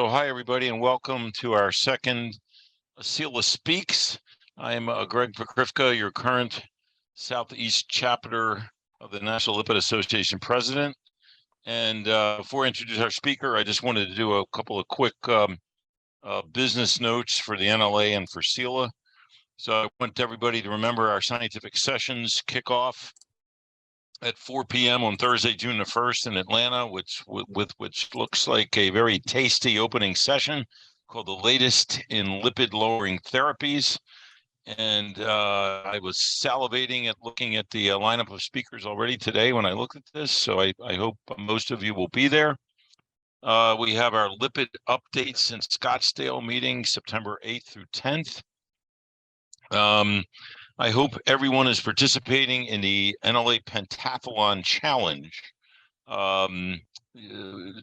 hi, everybody, and welcome to our second CELA Speaks. I'm Greg Pokrywka, your current Southeast chapter of the National Lipid Association president. And before I introduce our speaker, I just wanted to do a couple of quick business notes for the NLA and for CELA. So I want everybody to remember our scientific sessions kick off at 4 p.m. on Thursday, June the 1st in Atlanta, which looks like a very tasty opening session called The Latest in Lipid Lowering Therapies. And I was salivating at looking at the lineup of speakers already today when I looked at this. So I hope most of you will be there. We have our lipid updates in Scottsdale meeting, September 8th through 10th. I hope everyone is participating in the NLA Pentathlon Challenge.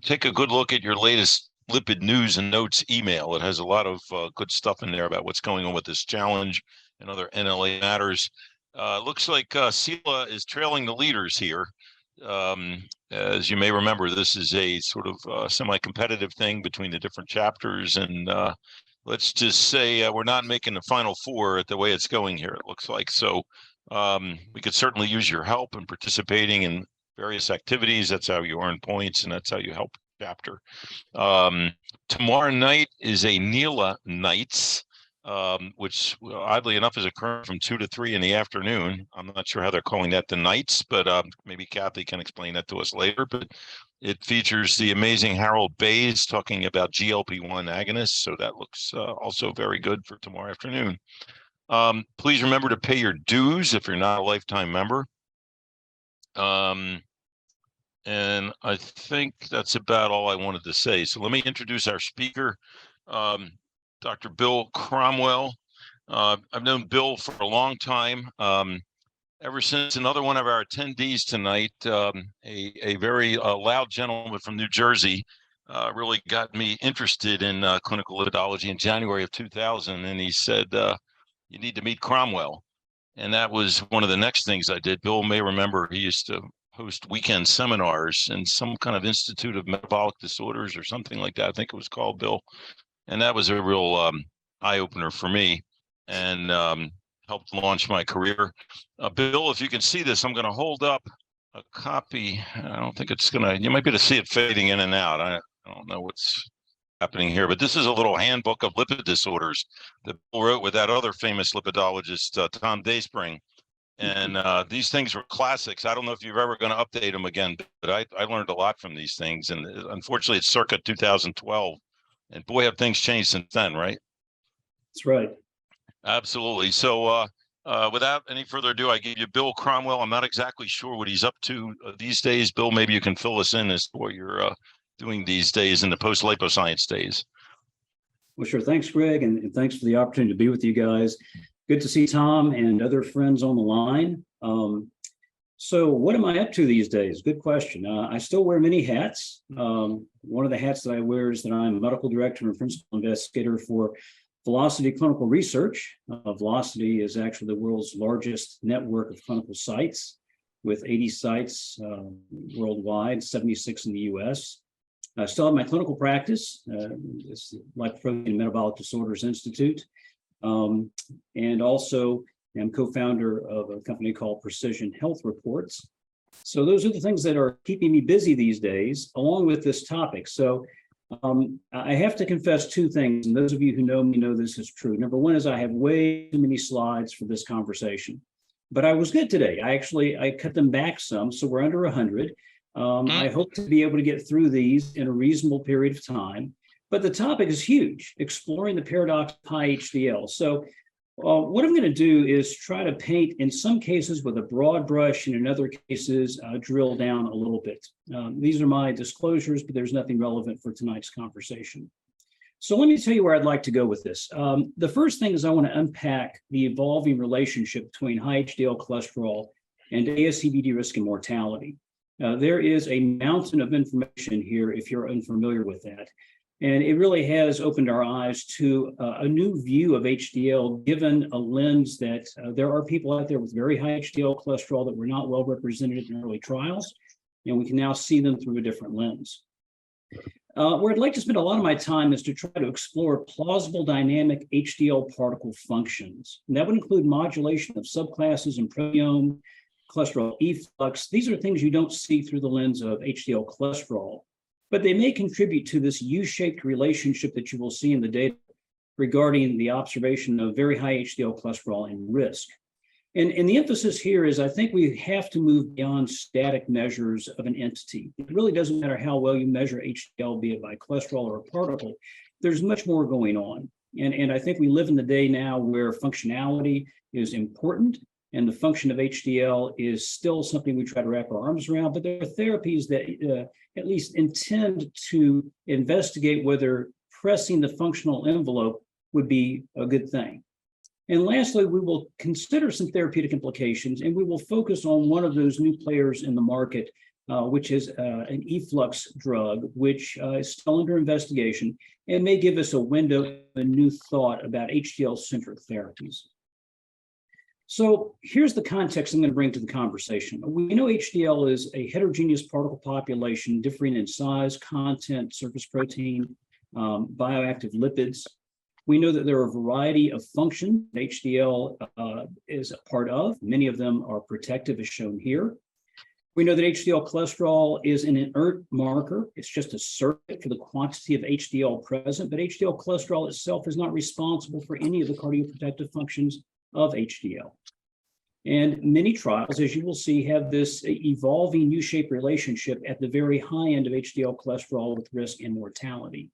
Take a good look at your latest lipid news and notes email. It has a lot of good stuff in there about what's going on with this challenge and other NLA matters. Looks like CELA is trailing the leaders here. As you may remember, this is a sort of semi-competitive thing between the different chapters, and let's just say we're not making the final four at the way it's going here, it looks like. So we could certainly use your help in participating in various activities. That's how you earn points, and that's how you help the chapter. Tomorrow night is a NELA Nights, which oddly enough is occurring from 2 to 3 in the afternoon. I'm not sure how they're calling that the Nights, but maybe Kathy can explain that to us later. But it features the amazing Harold Bays talking about GLP-1 agonists. So that looks also very good for tomorrow afternoon. Please remember to pay your dues if you're not a lifetime member. And I think that's about all I wanted to say. So let me introduce our speaker, Dr. Bill Cromwell. I've known Bill for a long time. Ever since another one of our attendees tonight, a very loud gentleman from New Jersey, really got me interested in clinical lipidology in January of 2000. And he said, you need to meet Cromwell. And that was one of the next things I did. Bill may remember he used to host weekend seminars in some kind of Institute of Metabolic Disorders or something like that. I think it was called, Bill. And that was a real eye-opener for me, and helped launch my career. Bill, if you can see this, I'm going to hold up a copy. I don't think it's going to, you might be able to see it fading in and out. I don't know what's happening here, but this is a little handbook of lipid disorders that Bill wrote with that other famous lipidologist, Tom Dayspring. And these things were classics. I don't know if you're ever going to update them again, but I learned a lot from these things. And unfortunately, it's circa 2012. And boy, have things changed since then, right? That's right. Absolutely. So without any further ado, I give you Bill Cromwell. I'm not exactly sure what he's up to these days. Bill, maybe you can fill us in as to what you're doing these days in the post-liposcience days. Well, sure. Thanks, Greg, and thanks for the opportunity to be with you guys. Good to see Tom and other friends on the line. So what am I up to these days? Good question. I still wear many hats. One of the hats that I wear is that I'm medical director and principal investigator for Velocity Clinical Research. Velocity is actually the world's largest network of clinical sites, with 80 sites worldwide, 76 in the US. I still have my clinical practice. It's the Lipoprotein and Metabolic Disorders Institute. And also am co-founder of a company called Precision Health Reports. So those are the things that are keeping me busy these days, along with this topic. So I have to confess two things, and those of you who know me know this is true. Number one is I have way too many slides for this conversation, but I was good today. I cut them back some, so we're under 100. I hope to be able to get through these in a reasonable period of time, but the topic is huge, exploring the paradox of high HDL. So what I'm going to do is try to paint, in some cases, with a broad brush, and in other cases, drill down a little bit. These are my disclosures, but there's nothing relevant for tonight's conversation. So let me tell you where I'd like to go with this. The first thing is I want to unpack the evolving relationship between high HDL cholesterol and ASCVD risk and mortality. There is a mountain of information here if you're unfamiliar with that. And it really has opened our eyes to a new view of HDL, given a lens that there are people out there with very high HDL cholesterol that were not well represented in early trials, and we can now see them through a different lens. Where I'd like to spend a lot of my time is to try to explore plausible dynamic HDL particle functions. And that would include modulation of subclasses in proteome, cholesterol efflux. These are things you don't see through the lens of HDL cholesterol, but they may contribute to this U-shaped relationship that you will see in the data regarding the observation of very high HDL cholesterol and risk. And the emphasis here is I think we have to move beyond static measures of an entity. It really doesn't matter how well you measure HDL, be it by cholesterol or a particle. There's much more going on. And I think we live in the day now where functionality is important, and the function of HDL is still something we try to wrap our arms around. But there are therapies that at least intend to investigate whether pressing the functional envelope would be a good thing. And lastly, we will consider some therapeutic implications, and we will focus on one of those new players in the market, which is an efflux drug, which is still under investigation and may give us a window of a new thought about HDL-centric therapies. So here's the context I'm going to bring to the conversation. We know HDL is a heterogeneous particle population differing in size, content, surface protein, bioactive lipids. We know that there are a variety of functions HDL is a part of. Many of them are protective, as shown here. We know that HDL cholesterol is an inert marker. It's just a surrogate for the quantity of HDL present, but HDL cholesterol itself is not responsible for any of the cardioprotective functions of HDL. And many trials, as you will see, have this evolving U-shaped relationship at the very high end of HDL cholesterol with risk and mortality.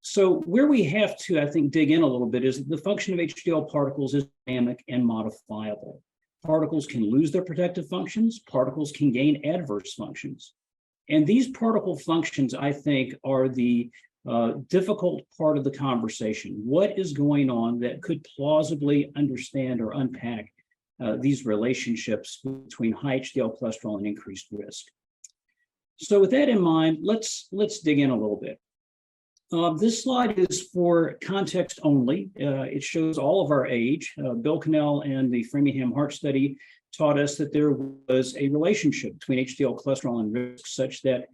So where we have to, I think, dig in a little bit is the function of HDL particles is dynamic and modifiable. Particles can lose their protective functions. Particles can gain adverse functions. And these particle functions, I think, are the difficult part of the conversation. What is going on that could plausibly understand or unpack these relationships between high HDL cholesterol and increased risk? So with that in mind, let's dig in a little bit. This slide is for context only. It shows all of our age. Bill Cannell and the Framingham Heart Study taught us that there was a relationship between HDL cholesterol and risk such that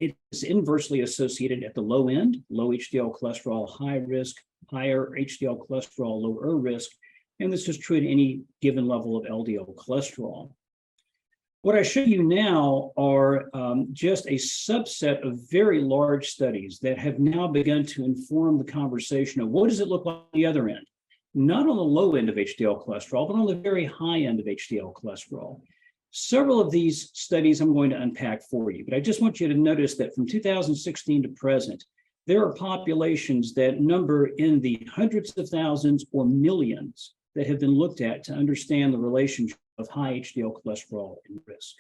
it is inversely associated at the low end, low HDL cholesterol, high risk, higher HDL cholesterol, lower risk, and this is true at any given level of LDL cholesterol. What I show you now are just a subset of very large studies that have now begun to inform the conversation of what does it look like on the other end, not on the low end of HDL cholesterol, but on the very high end of HDL cholesterol. Several of these studies I'm going to unpack for you, but I just want you to notice that from 2016 to present, there are populations that number in the hundreds of thousands or millions that have been looked at to understand the relationship of high HDL cholesterol and risk.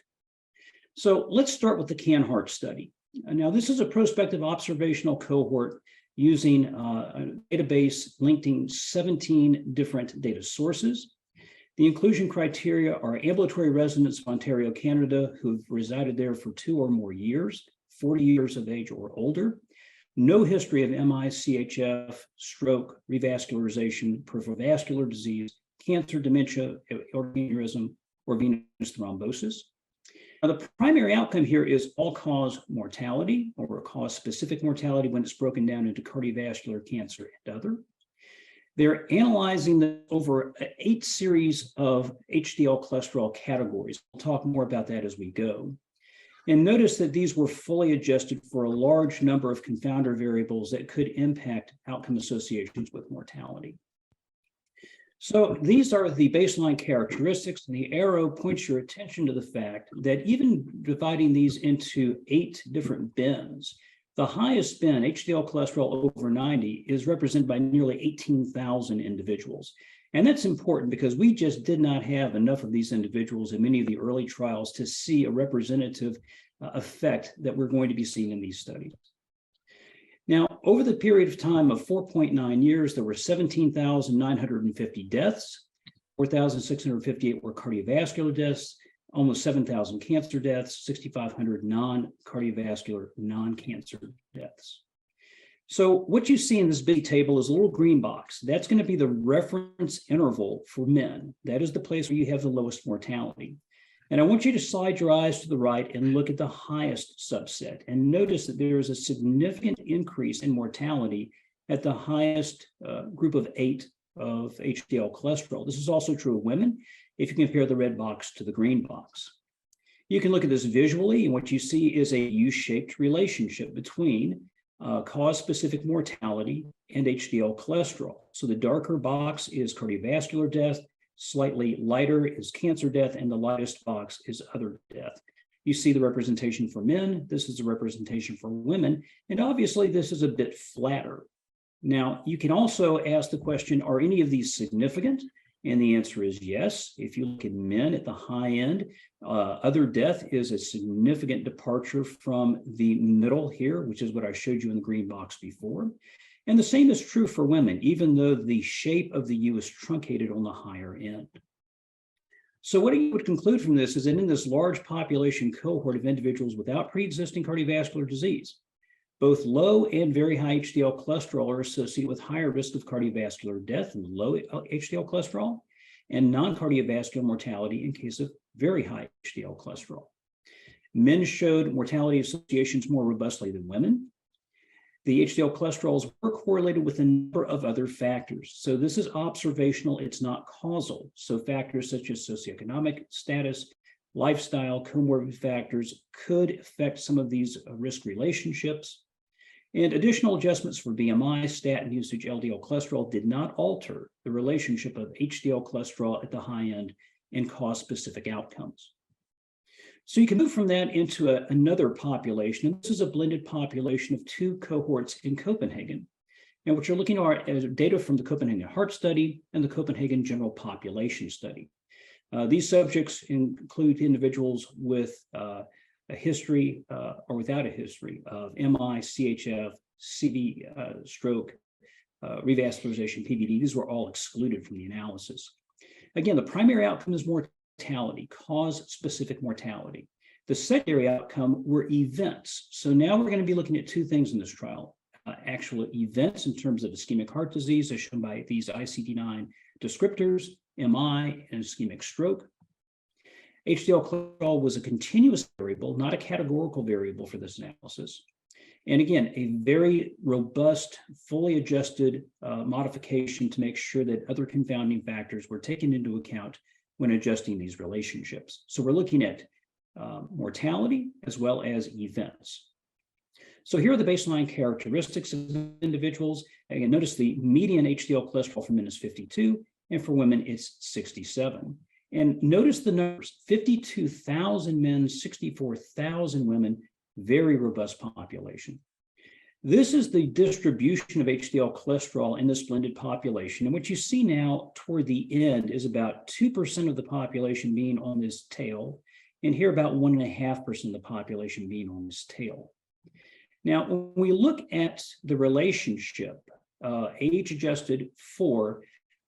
So let's start with the CAN-HEART study. Now, this is a prospective observational cohort using a database linking 17 different data sources. The inclusion criteria are ambulatory residents of Ontario, Canada, who've resided there for 2 or more years, 40 years of age or older, no history of MI, CHF, stroke, revascularization, peripheral vascular disease, cancer, dementia, aneurysm, or venous thrombosis. Now, the primary outcome here is all-cause mortality or cause-specific mortality when it's broken down into cardiovascular, cancer, and other. They're analyzing over 8 series of HDL cholesterol categories. We'll talk more about that as we go. And notice that these were fully adjusted for a large number of confounder variables that could impact outcome associations with mortality. So these are the baseline characteristics, and the arrow points your attention to the fact that even dividing these into 8 different bins, the highest bin, HDL cholesterol over 90, is represented by nearly 18,000 individuals. And that's important because we just did not have enough of these individuals in many of the early trials to see a representative effect that we're going to be seeing in these studies. Now, over the period of time of 4.9 years, there were 17,950 deaths, 4,658 were cardiovascular deaths, almost 7,000 cancer deaths, 6,500 non-cardiovascular, non-cancer deaths. So what you see in this big table is a little green box. That's going to be the reference interval for men. That is the place where you have the lowest mortality. And I want you to slide your eyes to the right and look at the highest subset and notice that there is a significant increase in mortality at the highest group of 8 of HDL cholesterol. This is also true of women if you compare the red box to the green box. You can look at this visually, and what you see is a U-shaped relationship between cause-specific mortality and HDL cholesterol. So the darker box is cardiovascular death, slightly lighter is cancer death, and the lightest box is other death. You see the representation for men, this is a representation for women, and obviously this is a bit flatter. Now, you can also ask the question, are any of these significant? And the answer is yes. If you look at men at the high end, other death is a significant departure from the middle here, which is what I showed you in the green box before. And the same is true for women, even though the shape of the U is truncated on the higher end. So what you would conclude from this is that in this large population cohort of individuals without pre-existing cardiovascular disease, both low and very high HDL cholesterol are associated with higher risk of cardiovascular death in low HDL cholesterol and non-cardiovascular mortality in case of very high HDL cholesterol. Men showed mortality associations more robustly than women. The HDL cholesterols were correlated with a number of other factors. So this is observational, it's not causal. So factors such as socioeconomic status, lifestyle, comorbid factors could affect some of these risk relationships. And additional adjustments for BMI, statin usage, LDL cholesterol did not alter the relationship of HDL cholesterol at the high end and cause-specific outcomes. So you can move from that into another population, and this is a blended population of 2 cohorts in Copenhagen. And what you're looking at is data from the Copenhagen Heart Study and the Copenhagen General Population Study. These subjects include individuals with a history or without a history of MI, CHF, CV, stroke, revascularization, PVD. These were all excluded from the analysis. Again, the primary outcome is mortality, cause-specific mortality. The secondary outcome were events. So now we're going to be looking at 2 things in this trial. Actual events in terms of ischemic heart disease as shown by these ICD-9 descriptors, MI, and ischemic stroke. HDL cholesterol was a continuous variable, not a categorical variable for this analysis. And again, a very robust, fully adjusted modification to make sure that other confounding factors were taken into account when adjusting these relationships. So we're looking at mortality as well as events. So here are the baseline characteristics of individuals. Again, notice the median HDL cholesterol for men is 52, and for women it's 67. And notice the numbers, 52,000 men, 64,000 women, very robust population. This is the distribution of HDL cholesterol in this blended population. And what you see now toward the end is about 2% of the population being on this tail, and here about 1.5% of the population being on this tail. Now, when we look at the relationship, age-adjusted for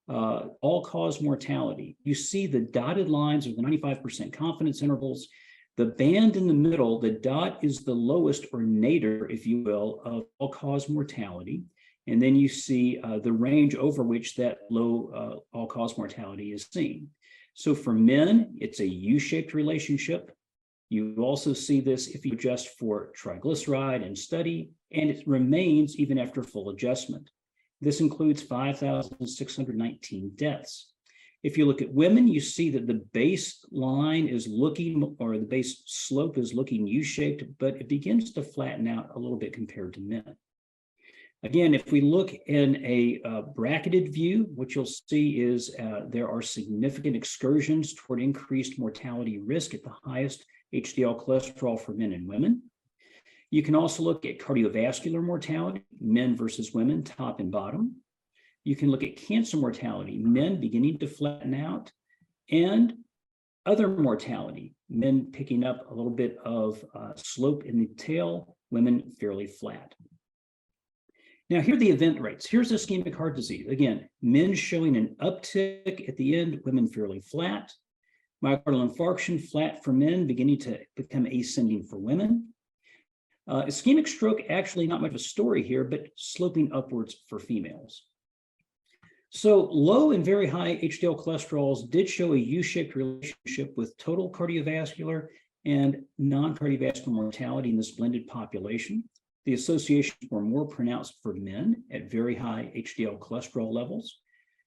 all-cause mortality, you see the dotted lines are the 95% confidence intervals. The band in the middle, the dot is the lowest or nadir, if you will, of all-cause mortality. And then you see the range over which that low all-cause mortality is seen. So for men, it's a U-shaped relationship. You also see this if you adjust for triglyceride and study, and it remains even after full adjustment. This includes 5,619 deaths. If you look at women, you see that the baseline is looking, or the base slope is looking U-shaped, but it begins to flatten out a little bit compared to men. Again, if we look in a bracketed view, what you'll see is there are significant excursions toward increased mortality risk at the highest HDL cholesterol for men and women. You can also look at cardiovascular mortality, men versus women, top and bottom. You can look at cancer mortality, men beginning to flatten out, and other mortality, men picking up a little bit of slope in the tail, women fairly flat. Now, here are the event rates. Here's ischemic heart disease. Again, men showing an uptick at the end, women fairly flat. Myocardial infarction, flat for men, beginning to become ascending for women. Ischemic stroke, actually not much of a story here, but sloping upwards for females. So low and very high HDL cholesterols did show a U-shaped relationship with total cardiovascular and non-cardiovascular mortality in this blended population. The associations were more pronounced for men at very high HDL cholesterol levels.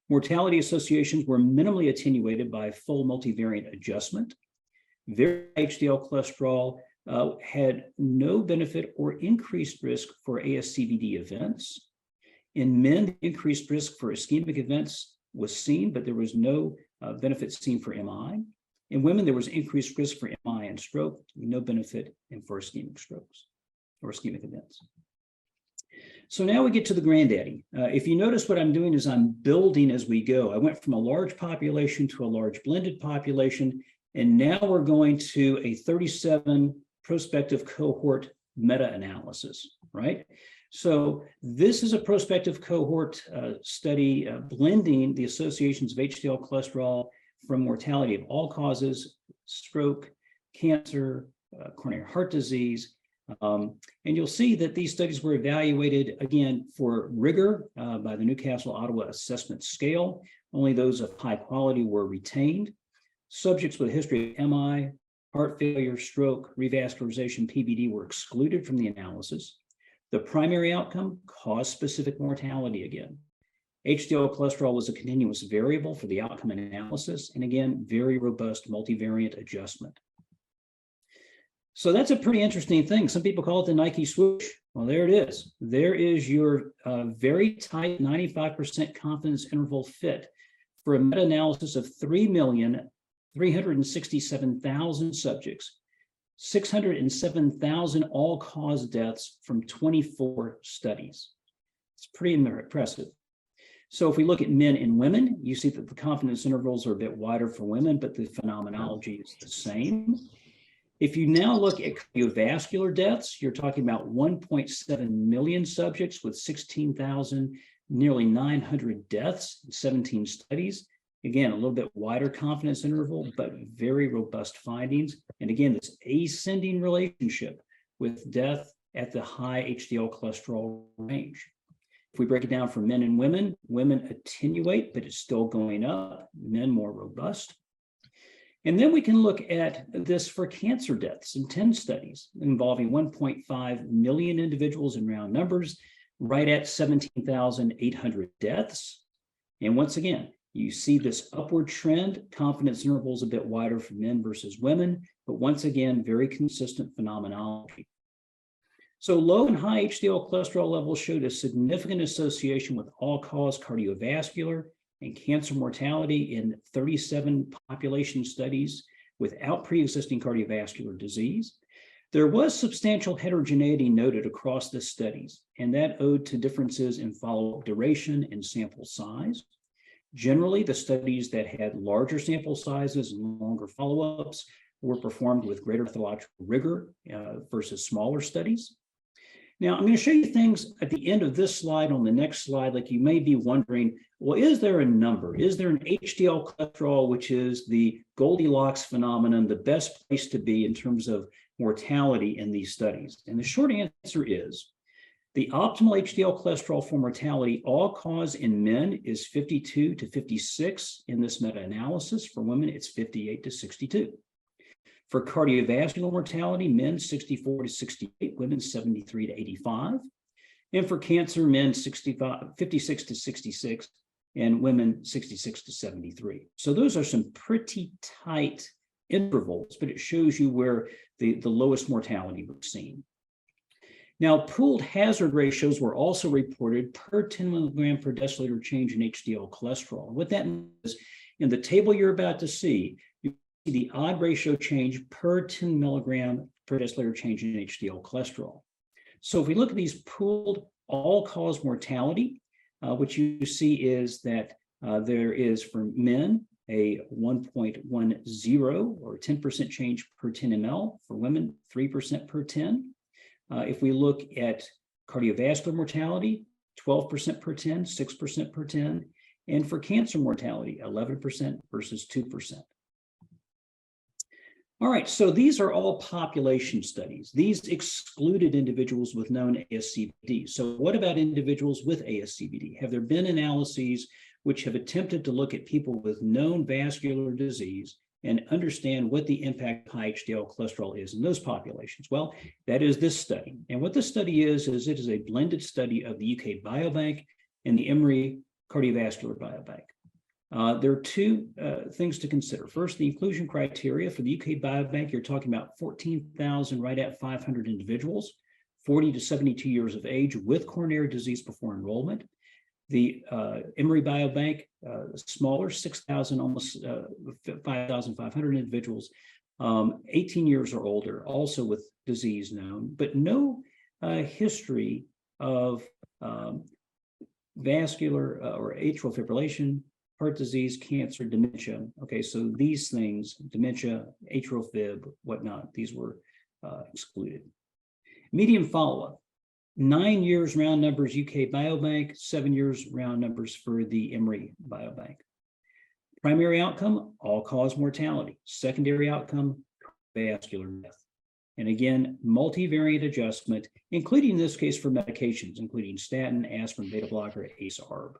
Mortality associations were minimally attenuated by full multivariate adjustment. Very high HDL cholesterol had no benefit or increased risk for ASCVD events. In men, the increased risk for ischemic events was seen, but there was no benefit seen for MI. In women, there was increased risk for MI and stroke, no benefit for ischemic strokes or ischemic events. So now we get to the granddaddy. If you notice what I'm doing is I'm building as we go. I went from a large population to a large blended population, and now we're going to a 37 prospective cohort meta-analysis, right? So this is a prospective cohort study blending the associations of HDL cholesterol from mortality of all causes, stroke, cancer, coronary heart disease. And you'll see that these studies were evaluated, again, for rigor by the Newcastle-Ottawa Assessment Scale. Only those of high quality were retained. Subjects with a history of MI, heart failure, stroke, revascularization, PVD were excluded from the analysis. The primary outcome, cause-specific mortality again. HDL cholesterol was a continuous variable for the outcome analysis, and again, very robust multivariate adjustment. So that's a pretty interesting thing. Some people call it the Nike swoosh. Well, there it is. There is your very tight 95% confidence interval fit for a meta-analysis of 3,367,000 subjects, 607,000 all-cause deaths from 24 studies. It's pretty impressive. So if we look at men and women, you see that the confidence intervals are a bit wider for women, but the phenomenology is the same. If you now look at cardiovascular deaths, you're talking about 1.7 million subjects with 16,000, nearly 900 deaths in 17 studies. Again, a little bit wider confidence interval, but very robust findings. And again, this ascending relationship with death at the high HDL cholesterol range. If we break it down for men and women, women attenuate, but it's still going up, men more robust. And then we can look at this for cancer deaths in 10 studies involving 1.5 million individuals in round numbers, right at 17,800 deaths. And once again, you see this upward trend, confidence intervals a bit wider for men versus women, but once again, very consistent phenomenology. So low and high HDL cholesterol levels showed a significant association with all-cause cardiovascular and cancer mortality in 37 population studies without pre-existing cardiovascular disease. There was substantial heterogeneity noted across the studies, and that owed to differences in follow-up duration and sample size. Generally, the studies that had larger sample sizes and longer follow-ups were performed with greater methodological rigor versus smaller studies. Now, I'm going to show you things at the end of this slide on the next slide, like you may be wondering, well, is there a number? Is there an HDL cholesterol, which is the Goldilocks phenomenon, the best place to be in terms of mortality in these studies? And the short answer is the optimal HDL cholesterol for mortality, all cause in men is 52 to 56 in this meta-analysis. For women, it's 58 to 62. For cardiovascular mortality, men 64 to 68, women 73 to 85. And for cancer, men 56 to 66, and women 66 to 73. So those are some pretty tight intervals, but it shows you where the lowest mortality was seen. Now, pooled hazard ratios were also reported per 10 milligram per deciliter change in HDL cholesterol. What that means is, in the table you're about to see, you see the odd ratio change per 10 milligram per deciliter change in HDL cholesterol. So if we look at these pooled all-cause mortality, what you see is that there is for men a 1.10 or 10% change per 10 ml, for women 3% per 10. If we look at cardiovascular mortality, 12% per 10, 6% per 10, and for cancer mortality, 11% versus 2%. All right, so these are all population studies. These excluded individuals with known ASCVD. So what about individuals with ASCVD? Have there been analyses which have attempted to look at people with known vascular disease and understand what the impact of high HDL cholesterol is in those populations. Well, that is this study. And what this study is it is a blended study of the UK Biobank and the Emory Cardiovascular Biobank. There are two things to consider. First, the inclusion criteria for the UK Biobank, you're talking about 14,000 right at 500 individuals, 40 to 72 years of age with coronary disease before enrollment. The Emory Biobank, smaller, 6,000, almost 5,500 individuals, 18 years or older, also with disease known, but no history of vascular or atrial fibrillation, heart disease, cancer, dementia. Okay, so these things, dementia, atrial fib, whatnot, these were excluded. Median follow-up. 9 years round numbers UK Biobank, 7 years round numbers for the Emory Biobank. Primary outcome, all-cause mortality. Secondary outcome, vascular death. And again, multivariate adjustment, including in this case for medications, including statin, aspirin, beta blocker, ACE, ARB.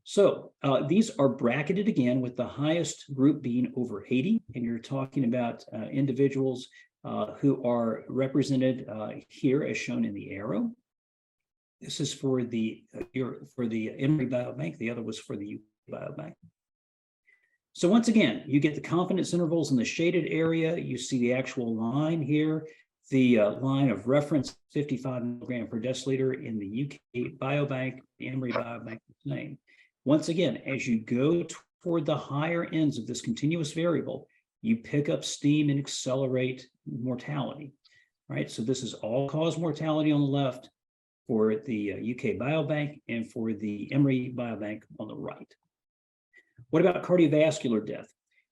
So these are bracketed again with the highest group being over 80, and you're talking about individuals who are represented here as shown in the arrow. This is for the Emory Biobank. The other was for the UK Biobank. So once again, you get the confidence intervals in the shaded area. You see the actual line here, the line of reference, 55 milligram per deciliter in the UK Biobank, the Emory Biobank, the same. Once again, as you go toward the higher ends of this continuous variable, you pick up steam and accelerate mortality, right? So this is all-cause mortality on the left for the UK Biobank and for the Emory Biobank on the right. What about cardiovascular death?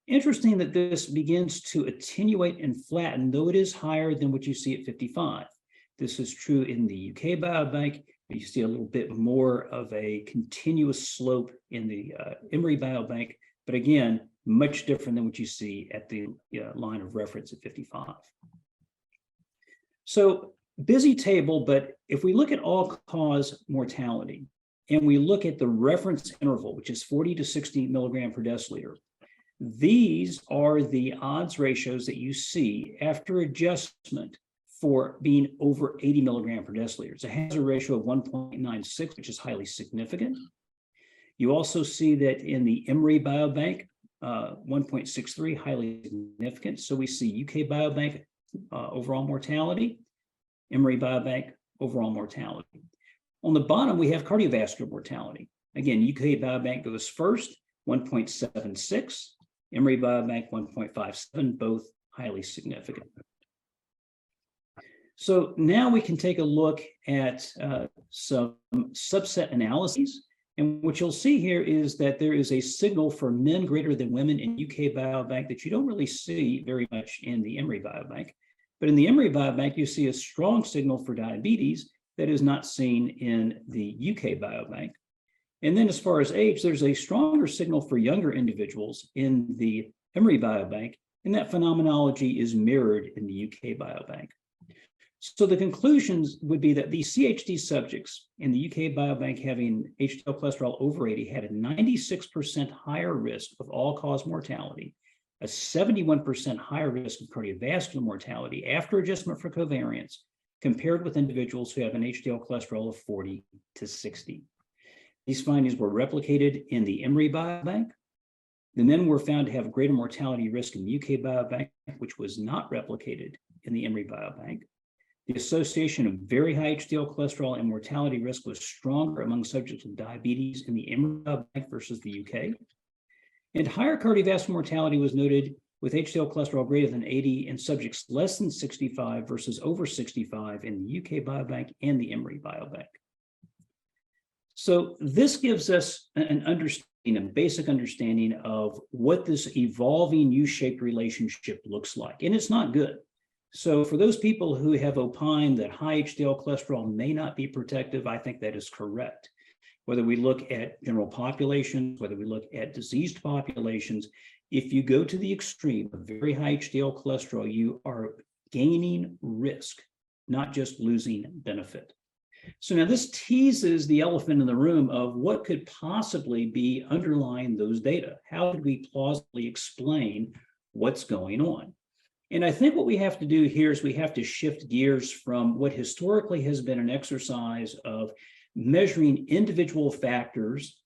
Interesting that this begins to attenuate and flatten, though it is higher than what you see at 55. This is true in the UK Biobank, but you see a little bit more of a continuous slope in the Emory Biobank, but again, much different than what you see at the line of reference at 55. So busy table, but if we look at all-cause mortality and we look at the reference interval, which is 40 to 60 milligram per deciliter, these are the odds ratios that you see after adjustment for being over 80 milligram per deciliter. It's a hazard ratio of 1.96, which is highly significant. You also see that in the Emory Biobank, 1.63, highly significant. So we see UK Biobank overall mortality, Emory Biobank overall mortality. On the bottom, we have cardiovascular mortality. Again, UK Biobank goes first, 1.76, Emory Biobank 1.57, both highly significant. So now we can take a look at some subset analyses. And what you'll see here is that there is a signal for men greater than women in UK Biobank that you don't really see very much in the Emory Biobank. But in the Emory Biobank, you see a strong signal for diabetes that is not seen in the UK Biobank. And then as far as age, there's a stronger signal for younger individuals in the Emory Biobank, and that phenomenology is mirrored in the UK Biobank. So the conclusions would be that these CHD subjects in the UK Biobank having HDL cholesterol over 80 had a 96% higher risk of all-cause mortality, a 71% higher risk of cardiovascular mortality after adjustment for covariance, compared with individuals who have an HDL cholesterol of 40 to 60. These findings were replicated in the Emory Biobank. The men were found to have greater mortality risk in the UK Biobank, which was not replicated in the Emory Biobank. The association of very high HDL cholesterol and mortality risk was stronger among subjects with diabetes in the Emory Biobank versus the UK. And higher cardiovascular mortality was noted with HDL cholesterol greater than 80 in subjects less than 65 versus over 65 in the UK Biobank and the Emory Biobank. So this gives us an understanding, a basic understanding of what this evolving U-shaped relationship looks like. And it's not good. So for those people who have opined that high HDL cholesterol may not be protective, I think that is correct. Whether we look at general populations, whether we look at diseased populations, if you go to the extreme of very high HDL cholesterol, you are gaining risk, not just losing benefit. So now this teases the elephant in the room of what could possibly be underlying those data. How could we plausibly explain what's going on? And I think what we have to do here is we have to shift gears from what historically has been an exercise of measuring individual factors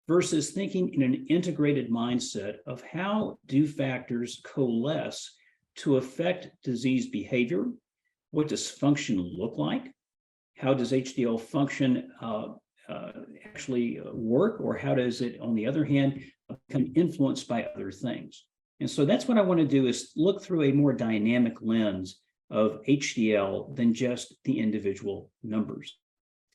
versus thinking in an integrated mindset of how do factors coalesce to affect disease behavior. What does function look like? How does HDL function actually work, or how does it, on the other hand, become influenced by other things? And so that's what I want to do, is look through a more dynamic lens of HDL than just the individual numbers.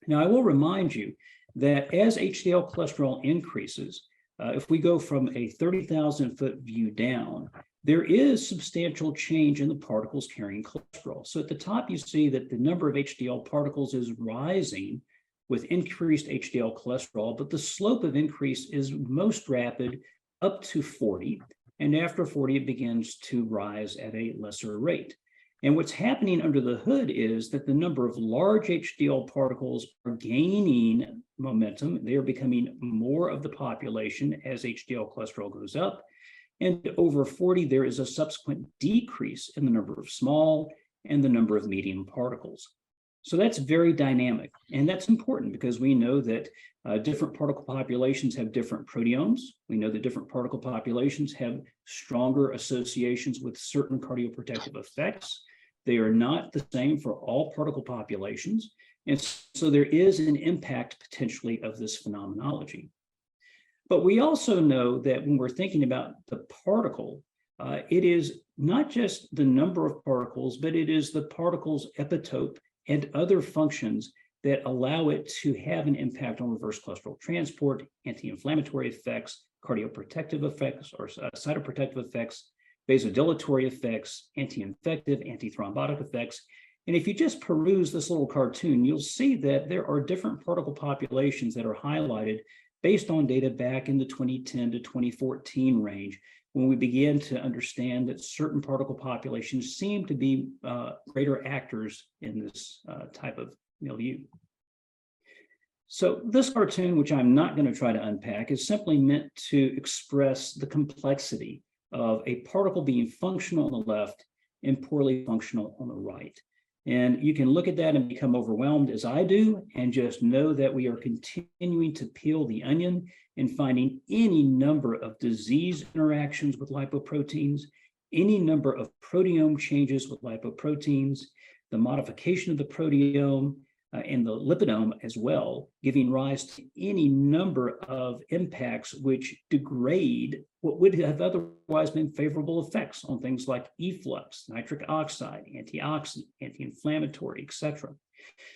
Now, I will remind you that as HDL cholesterol increases, if we go from a 30,000-foot view down, there is substantial change in the particles carrying cholesterol. So at the top, you see that the number of HDL particles is rising with increased HDL cholesterol, but the slope of increase is most rapid up to 40. And after 40, it begins to rise at a lesser rate. And what's happening under the hood is that the number of large HDL particles are gaining momentum. They are becoming more of the population as HDL cholesterol goes up. And over 40, there is a subsequent decrease in the number of small and the number of medium particles. So that's very dynamic. And that's important because we know that different particle populations have different proteomes. We know that different particle populations have stronger associations with certain cardioprotective effects. They are not the same for all particle populations. And so there is an impact potentially of this phenomenology. But we also know that when we're thinking about the particle, it is not just the number of particles, but it is the particle's epitope and other functions that allow it to have an impact on reverse cholesterol transport, anti-inflammatory effects, cardioprotective effects, or cytoprotective effects, vasodilatory effects, anti-infective, antithrombotic effects. And if you just peruse this little cartoon, you'll see that there are different particle populations that are highlighted based on data back in the 2010 to 2014 range, when we began to understand that certain particle populations seem to be greater actors in this type of milieu. So this cartoon, which I'm not going to try to unpack, is simply meant to express the complexity of a particle being functional on the left and poorly functional on the right. And you can look at that and become overwhelmed, as I do, and just know that we are continuing to peel the onion and finding any number of disease interactions with lipoproteins, any number of proteome changes with lipoproteins, the modification of the proteome, and the lipidome as well, giving rise to any number of impacts which degrade what would have otherwise been favorable effects on things like efflux, nitric oxide, antioxidant, anti-inflammatory, etc.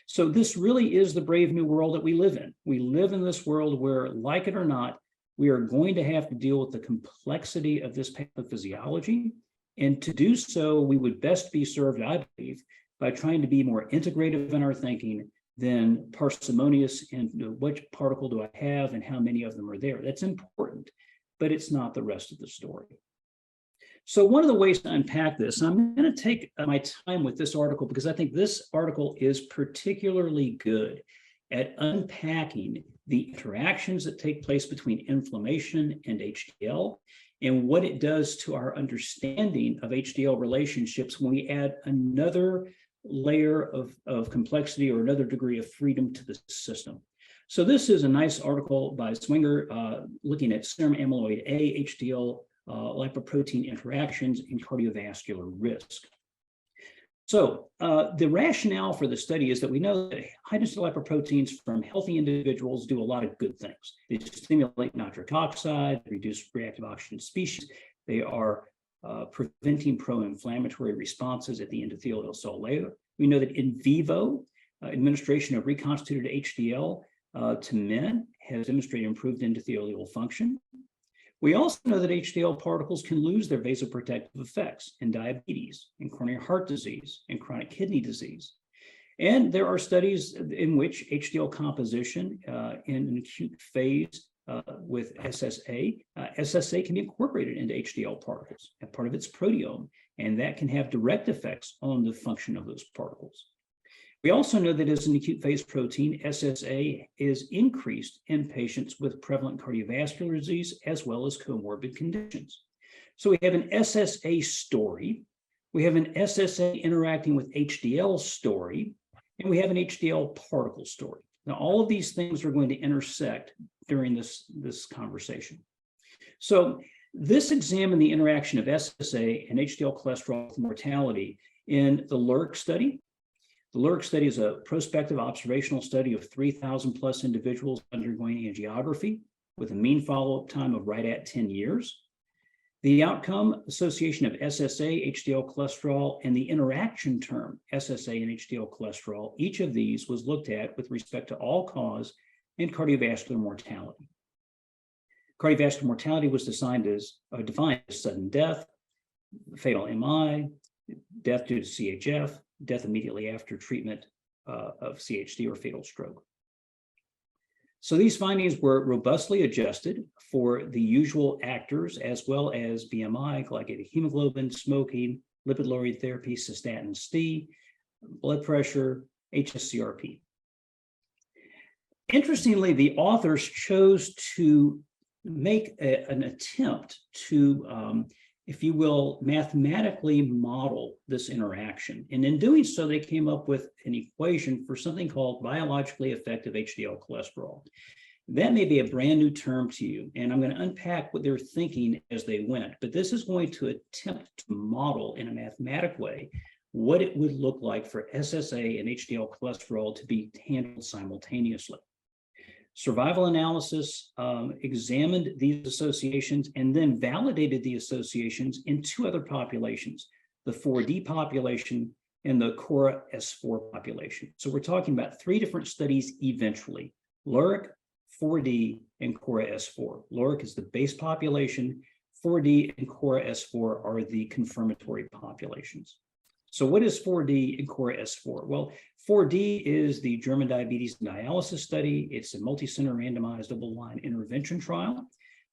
So this really is the brave new world that we live in. We live in this world where, like it or not, we are going to have to deal with the complexity of this pathophysiology. And to do so, we would best be served, I believe, by trying to be more integrative in our thinking than parsimonious in which particle do I have and how many of them are there. That's important, but it's not the rest of the story. So one of the ways to unpack this, I'm going to take my time with this article because I think this article is particularly good at unpacking the interactions that take place between inflammation and HDL and what it does to our understanding of HDL relationships when we add another layer of complexity or another degree of freedom to the system. So this is a nice article by Swinger looking at serum amyloid A, HDL, lipoprotein interactions, and cardiovascular risk. So the rationale for the study is that we know that high-density lipoproteins from healthy individuals do a lot of good things. They stimulate nitric oxide, reduce reactive oxygen species. They are preventing pro-inflammatory responses at the endothelial cell layer. We know that in vivo administration of reconstituted HDL to men has demonstrated improved endothelial function. We also know that HDL particles can lose their vasoprotective effects in diabetes, in coronary heart disease, and chronic kidney disease. And there are studies in which HDL composition in an acute phase with SSA, SSA can be incorporated into HDL particles as part of its proteome, and that can have direct effects on the function of those particles. We also know that as an acute phase protein, SSA is increased in patients with prevalent cardiovascular disease as well as comorbid conditions. So we have an SSA story, we have an SSA interacting with HDL story, and we have an HDL particle story. Now, all of these things are going to intersect during this conversation. So this examined the interaction of SSA and HDL cholesterol with mortality in the LURIC study. The LURIC study is a prospective observational study of 3,000 plus individuals undergoing angiography with a mean follow-up time of right at 10 years. The outcome association of SSA, HDL cholesterol, and the interaction term SSA and HDL cholesterol, each of these was looked at with respect to all-cause and cardiovascular mortality. Cardiovascular mortality was defined as sudden death, fatal MI, death due to CHF, death immediately after treatment of CHD or fatal stroke. So these findings were robustly adjusted for the usual actors as well as BMI, glycated hemoglobin, smoking, lipid-lowering therapy, cystatin C, blood pressure, HSCRP. Interestingly, the authors chose to make an attempt to, if you will, mathematically model this interaction. And in doing so, they came up with an equation for something called biologically effective HDL cholesterol. That may be a brand new term to you, and I'm going to unpack what they're thinking as they went. But this is going to attempt to model in a mathematic way what it would look like for SSA and HDL cholesterol to be handled simultaneously. Survival analysis examined these associations and then validated the associations in two other populations, the 4D population and the CORA S4 population. So we're talking about three different studies eventually: LURIC, 4D, and CORA S4. LURIC is the base population, 4D and CORA S4 are the confirmatory populations. So what is 4D and CORA S4? Well, 4D is the German diabetes and dialysis study. It's a multi-center randomized double-blind intervention trial.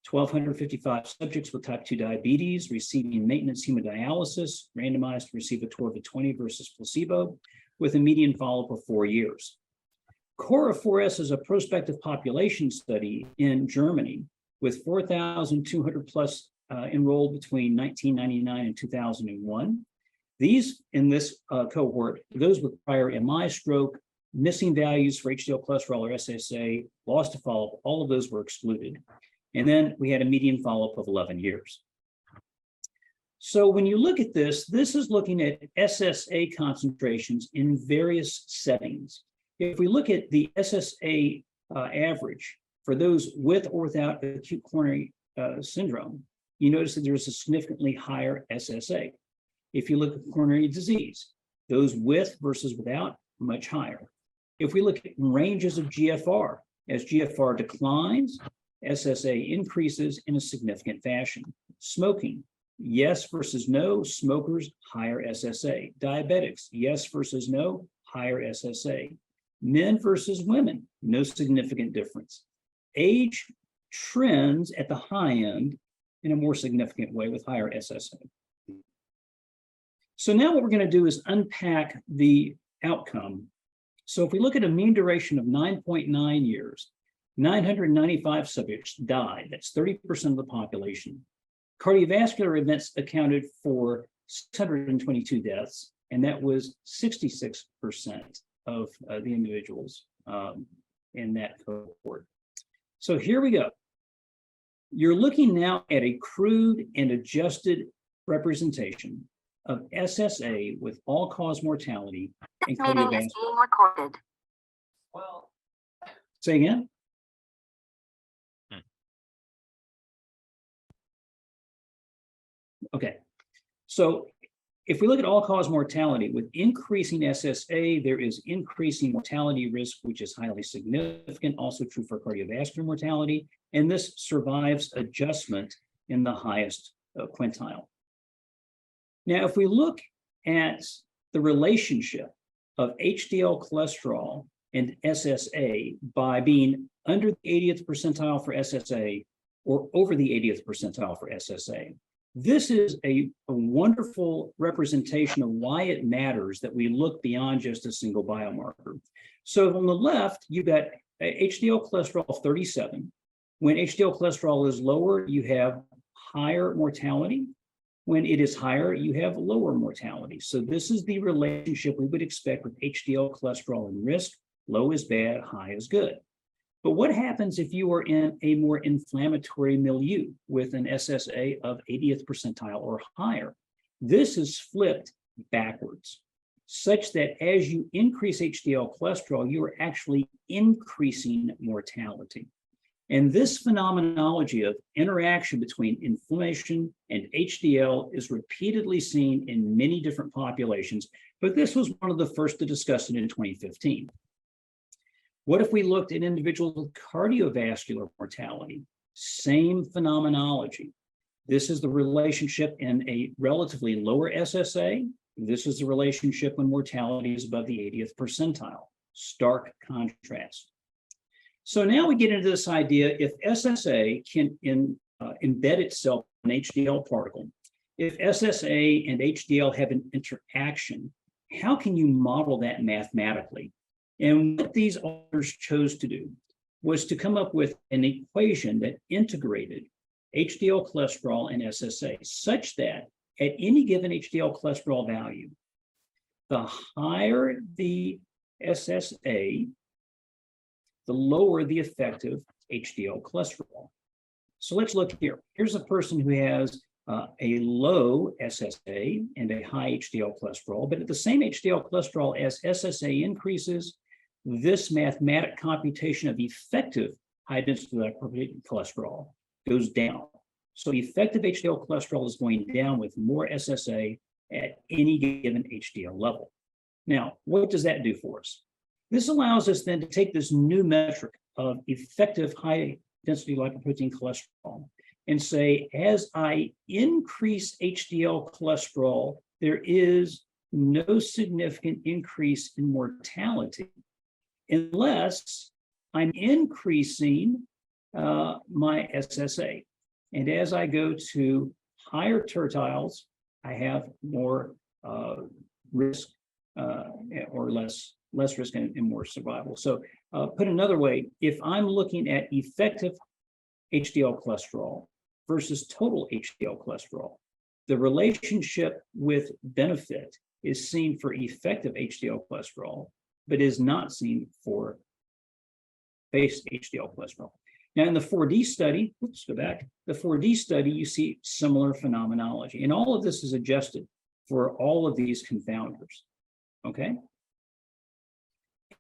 1,255 subjects with type 2 diabetes receiving maintenance hemodialysis, randomized to receive a TORV of 20 versus placebo, with a median follow-up of 4 years. CORA 4S is a prospective population study in Germany with 4,200 plus enrolled between 1999 and 2001. These in this cohort, those with prior MI, stroke, missing values for HDL cholesterol or SSA, loss to follow-up, all of those were excluded. And then we had a median follow-up of 11 years. So when you look at this, this is looking at SSA concentrations in various settings. If we look at the SSA average for those with or without acute coronary syndrome, you notice that there's a significantly higher SSA. If you look at coronary disease, those with versus without, much higher. If we look at ranges of GFR, as GFR declines, SSA increases in a significant fashion. Smoking, yes versus no, smokers, higher SSA. Diabetics, yes versus no, higher SSA. Men versus women, no significant difference. Age trends at the high end in a more significant way with higher SSA. So now what we're going to do is unpack the outcome. So if we look at a mean duration of 9.9 years, 995 subjects died. That's 30% of the population. Cardiovascular events accounted for 622 deaths, and that was 66% of the individuals in that cohort. So here we go. You're looking now at a crude and adjusted representation of SSA with all-cause mortality and cardiovascular. Is being recorded. Well, say again. Okay, so if we look at all-cause mortality, with increasing SSA, there is increasing mortality risk, which is highly significant, also true for cardiovascular mortality, and this survives adjustment in the highest quintile. Now, if we look at the relationship of HDL cholesterol and SSA by being under the 80th percentile for SSA or over the 80th percentile for SSA, This is a wonderful representation of why it matters that we look beyond just a single biomarker. So on the left, you've got HDL cholesterol 37. When HDL cholesterol is lower, you have higher mortality. When it is higher, you have lower mortality. So this is the relationship we would expect with HDL cholesterol and risk. Low is bad, high is good. But what happens if you are in a more inflammatory milieu with an SSA of 80th percentile or higher? This is flipped backwards, such that as you increase HDL cholesterol, you are actually increasing mortality. And this phenomenology of interaction between inflammation and HDL is repeatedly seen in many different populations, but this was one of the first to discuss it in 2015. What if we looked at individuals with cardiovascular mortality? Same phenomenology. This is the relationship in a relatively lower SSA. This is the relationship when mortality is above the 80th percentile. Stark contrast. So now we get into this idea, if SSA can embed itself in an HDL particle, if SSA and HDL have an interaction, how can you model that mathematically? And what these authors chose to do was to come up with an equation that integrated HDL cholesterol and SSA such that at any given HDL cholesterol value, the higher the SSA, the lower the effective HDL cholesterol. So let's look here. Here's a person who has a low SSA and a high HDL cholesterol, but at the same HDL cholesterol as SSA increases, this mathematic computation of effective high density lipoprotein cholesterol goes down. So effective HDL cholesterol is going down with more SSA at any given HDL level. Now, what does that do for us? This allows us then to take this new metric of effective high density lipoprotein cholesterol and say, as I increase HDL cholesterol, there is no significant increase in mortality unless I'm increasing my SSA. And as I go to higher tertiles, I have more risk or less risk and more survival. So put another way, if I'm looking at effective HDL cholesterol versus total HDL cholesterol, the relationship with benefit is seen for effective HDL cholesterol, but is not seen for base HDL cholesterol. Now in the 4D study, let's go back, the 4D study, you see similar phenomenology. And all of this is adjusted for all of these confounders, okay?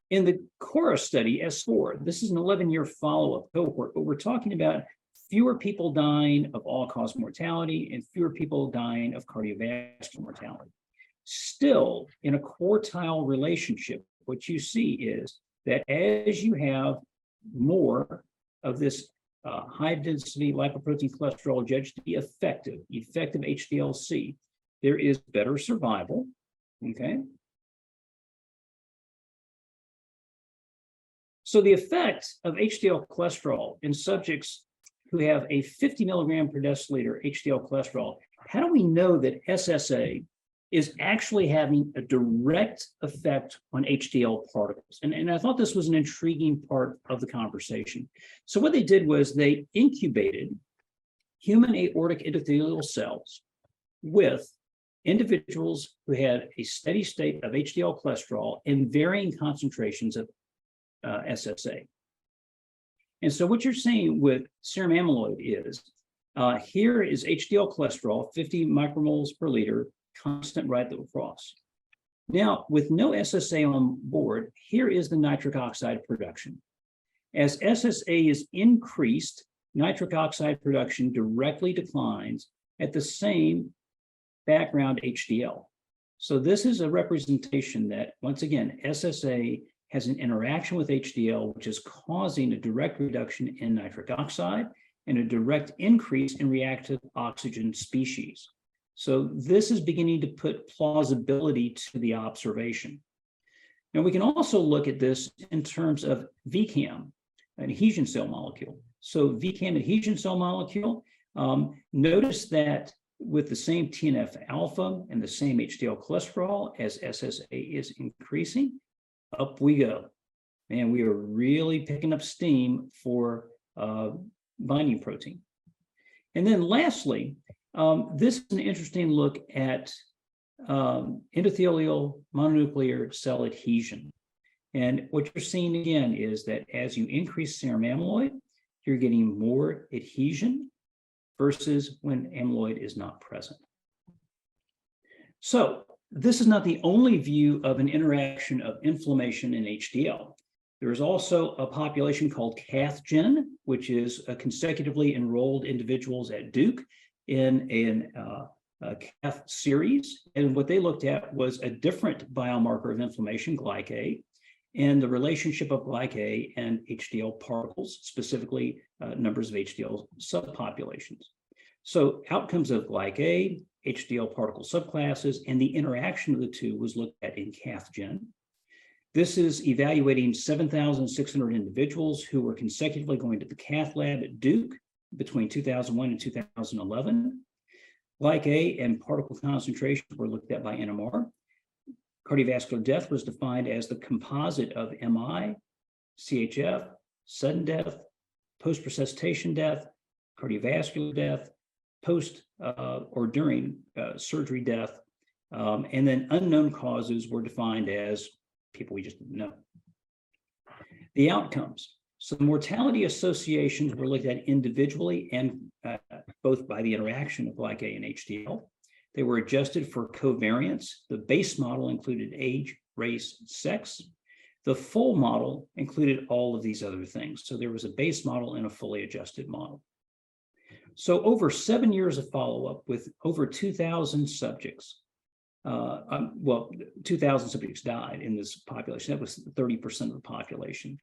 In the CORA study, S4, this is an 11-year follow-up cohort, but we're talking about fewer people dying of all-cause mortality and fewer people dying of cardiovascular mortality. Still, in a quartile relationship, what you see is that as you have more of this high-density lipoprotein cholesterol judged to be effective HDL-C, there is better survival, okay? So the effect of HDL cholesterol in subjects who have a 50 milligram per deciliter HDL cholesterol, how do we know that SSA is actually having a direct effect on HDL particles? And I thought this was an intriguing part of the conversation. So what they did was they incubated human aortic endothelial cells with individuals who had a steady state of HDL cholesterol and varying concentrations of SSA. And so what you're seeing with serum amyloid is, here is HDL cholesterol, 50 micromoles per liter, constant right across. Now, with no SSA on board, here is the nitric oxide production. As SSA is increased, nitric oxide production directly declines at the same background HDL. So this is a representation that, once again, SSA has an interaction with HDL, which is causing a direct reduction in nitric oxide and a direct increase in reactive oxygen species. So this is beginning to put plausibility to the observation. Now we can also look at this in terms of VCAM, an adhesion cell molecule. So VCAM adhesion cell molecule, notice that with the same TNF alpha and the same HDL cholesterol as SSA is increasing, up we go. And we are really picking up steam for binding protein. And then lastly, this is an interesting look at endothelial mononuclear cell adhesion. And what you're seeing again is that as you increase serum amyloid, you're getting more adhesion versus when amyloid is not present. So this is not the only view of an interaction of inflammation and HDL. There is also a population called CathGen, which is consecutively enrolled individuals at Duke in a Cath series. And what they looked at was a different biomarker of inflammation, glyc-A, and the relationship of glyc-A and HDL particles, specifically numbers of HDL subpopulations. So outcomes of glyc-A, HDL particle subclasses, and the interaction of the two was looked at in CathGen. This is evaluating 7,600 individuals who were consecutively going to the cath lab at Duke between 2001 and 2011. Glyc-A and particle concentrations were looked at by NMR. Cardiovascular death was defined as the composite of MI, CHF, sudden death, post-resuscitation death, cardiovascular death, post or during surgery death, and then unknown causes were defined as people we just didn't know. The outcomes. So mortality associations were looked at individually and both by the interaction of glyc-A and HDL. They were adjusted for covariance. The base model included age, race, and sex. The full model included all of these other things. So there was a base model and a fully adjusted model. So over 7 years of follow-up with over 2,000 subjects, 2,000 subjects died in this population. That was 30% of the population.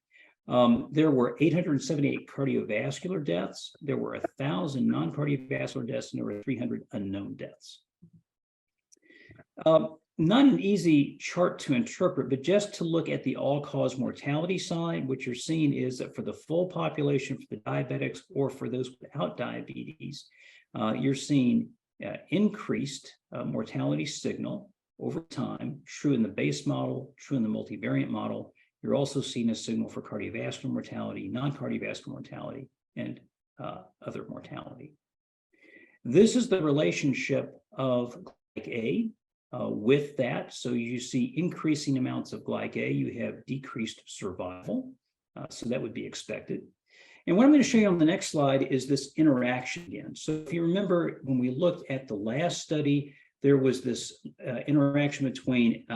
There were 878 cardiovascular deaths. There were 1,000 non-cardiovascular deaths, and there were 300 unknown deaths. Not an easy chart to interpret, but just to look at the all-cause mortality side, what you're seeing is that for the full population, for the diabetics, or for those without diabetes, you're seeing increased mortality signal over time, true in the base model, true in the multivariate model. You're also seeing a signal for cardiovascular mortality, non-cardiovascular mortality, and other mortality. This is the relationship of glyc-A with that. So you see increasing amounts of glyc-A, you have decreased survival. So that would be expected. And what I'm going to show you on the next slide is this interaction again. So if you remember, when we looked at the last study, there was this interaction between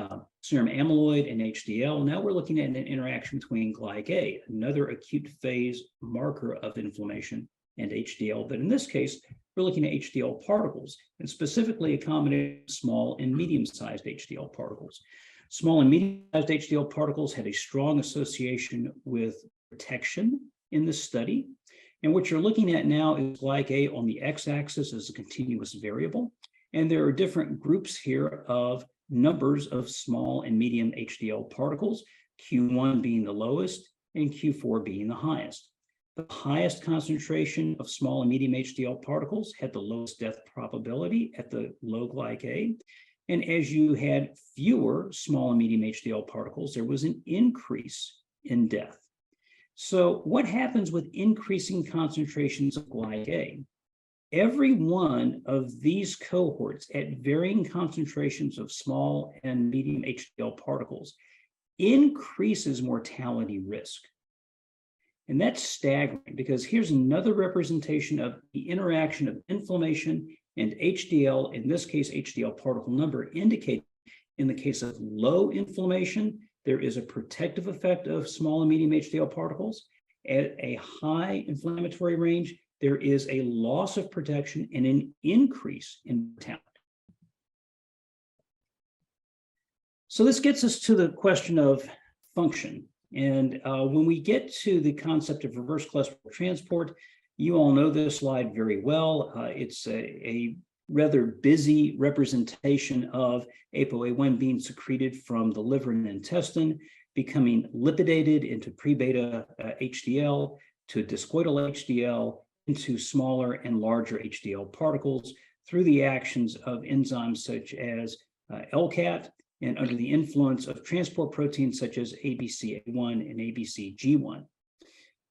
serum amyloid and HDL. Now we're looking at an interaction between glyc-A, another acute phase marker of inflammation, and HDL. But in this case, we're looking at HDL particles, and specifically a combination of small and medium-sized HDL particles. Small and medium-sized HDL particles had a strong association with protection in this study. And what you're looking at now is glyc-A on the x-axis as a continuous variable. And there are different groups here of numbers of small and medium HDL particles, Q1 being the lowest and Q4 being the highest. The highest concentration of small and medium HDL particles had the lowest death probability at the low glyc-A. And as you had fewer small and medium HDL particles, there was an increase in death. So what happens with increasing concentrations of glyc-A? Every one of these cohorts at varying concentrations of small and medium HDL particles increases mortality risk. And that's staggering, because here's another representation of the interaction of inflammation and HDL, in this case, HDL particle number, indicating in the case of low inflammation, there is a protective effect of small and medium HDL particles. At a high inflammatory range, there is a loss of protection and an increase in mortality. So this gets us to the question of function. And when we get to the concept of reverse cholesterol transport, you all know this slide very well. It's a rather busy representation of ApoA1 being secreted from the liver and intestine, becoming lipidated into pre-beta HDL, to discoidal HDL, into smaller and larger HDL particles, through the actions of enzymes such as LCAT and under the influence of transport proteins such as ABCA1 and ABCG1.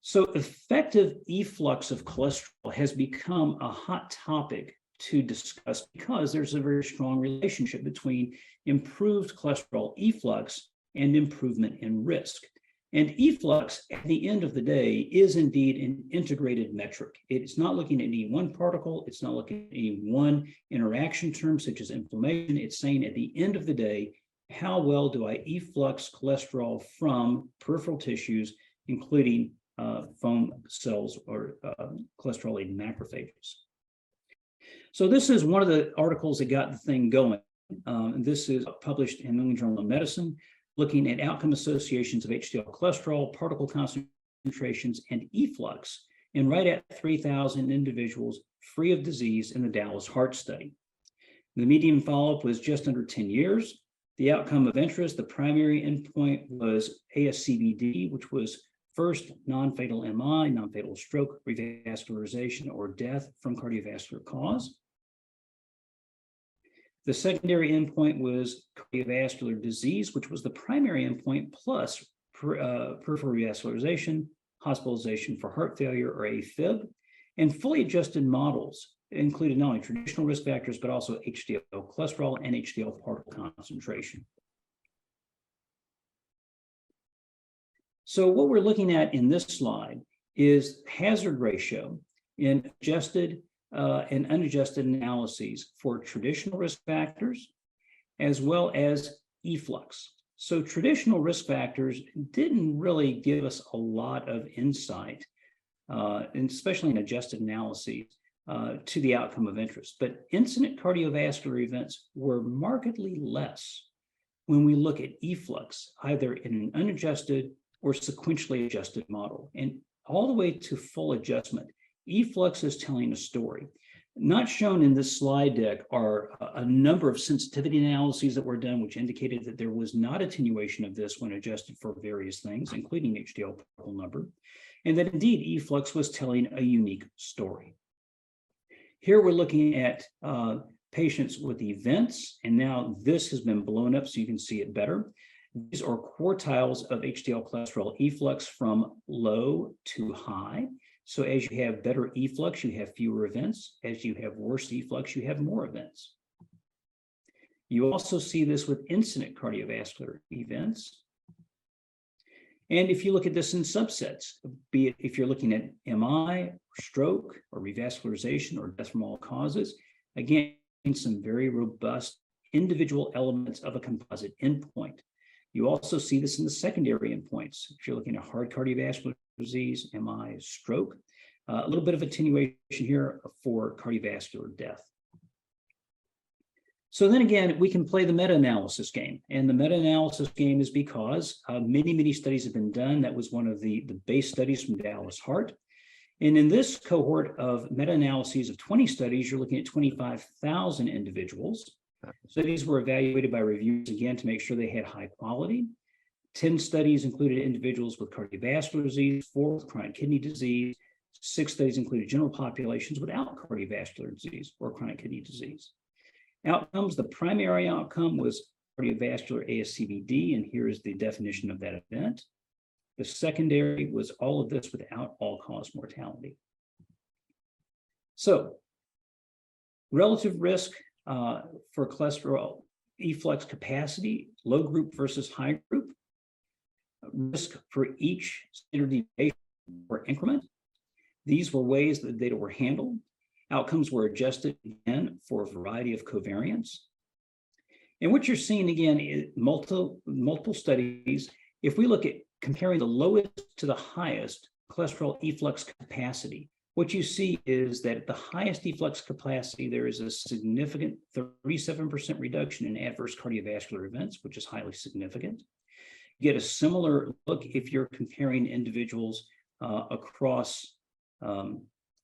So effective efflux of cholesterol has become a hot topic to discuss because there's a very strong relationship between improved cholesterol efflux and improvement in risk. And efflux, at the end of the day, is indeed an integrated metric. It's not looking at any one particle. It's not looking at any one interaction term, such as inflammation. It's saying at the end of the day, how well do I efflux cholesterol from peripheral tissues, including foam cells or cholesterol-laden macrophages. So this is one of the articles that got the thing going. This is published in the New England Journal of Medicine, looking at outcome associations of HDL cholesterol, particle concentrations, and efflux in right at 3,000 individuals free of disease in the Dallas Heart Study. The median follow-up was just under 10 years. The outcome of interest, the primary endpoint was ASCVD, which was first non-fatal MI, non-fatal stroke, revascularization, or death from cardiovascular cause. The secondary endpoint was cardiovascular disease, which was the primary endpoint, plus peripheral revascularization, hospitalization for heart failure or AFib, and fully adjusted models included not only traditional risk factors, but also HDL cholesterol and HDL particle concentration. So what we're looking at in this slide is hazard ratio in adjusted and unadjusted analyses for traditional risk factors, as well as efflux. So traditional risk factors didn't really give us a lot of insight, and especially in adjusted analyses, to the outcome of interest. But incident cardiovascular events were markedly less when we look at efflux, either in an unadjusted or sequentially adjusted model. And all the way to full adjustment, efflux is telling a story. Not shown in this slide deck are a number of sensitivity analyses that were done, which indicated that there was not attenuation of this when adjusted for various things, including HDL particle number, and that indeed efflux was telling a unique story. Here we're looking at patients with events, and now this has been blown up so you can see it better. These are quartiles of HDL cholesterol efflux from low to high. So as you have better efflux, you have fewer events. As you have worse efflux, you have more events. You also see this with incident cardiovascular events. And if you look at this in subsets, be it if you're looking at MI, stroke, or revascularization, or death from all causes, again, some very robust individual elements of a composite endpoint. You also see this in the secondary endpoints. If you're looking at hard cardiovascular disease, MI, stroke, a little bit of attenuation here for cardiovascular death. So then again, we can play the meta-analysis game. And the meta-analysis game is because many studies have been done. That was one of the base studies from Dallas Heart. And in this cohort of meta-analyses of 20 studies, you're looking at 25,000 individuals. So these were evaluated by reviewers, again, to make sure they had high quality. 10 studies included individuals with cardiovascular disease, 4 with chronic kidney disease, 6 studies included general populations without cardiovascular disease or chronic kidney disease. Outcomes, the primary outcome was cardiovascular ASCVD, and here is the definition of that event. The secondary was all of this without all-cause mortality. So, relative risk for cholesterol efflux capacity, low group versus high group, risk for each standard deviation or increment. These were ways that data were handled. Outcomes were adjusted again for a variety of covariants. And what you're seeing again is multiple studies. If we look at comparing the lowest to the highest cholesterol efflux capacity, what you see is that at the highest efflux capacity, there is a significant 37% reduction in adverse cardiovascular events, which is highly significant. You get a similar look if you're comparing individuals across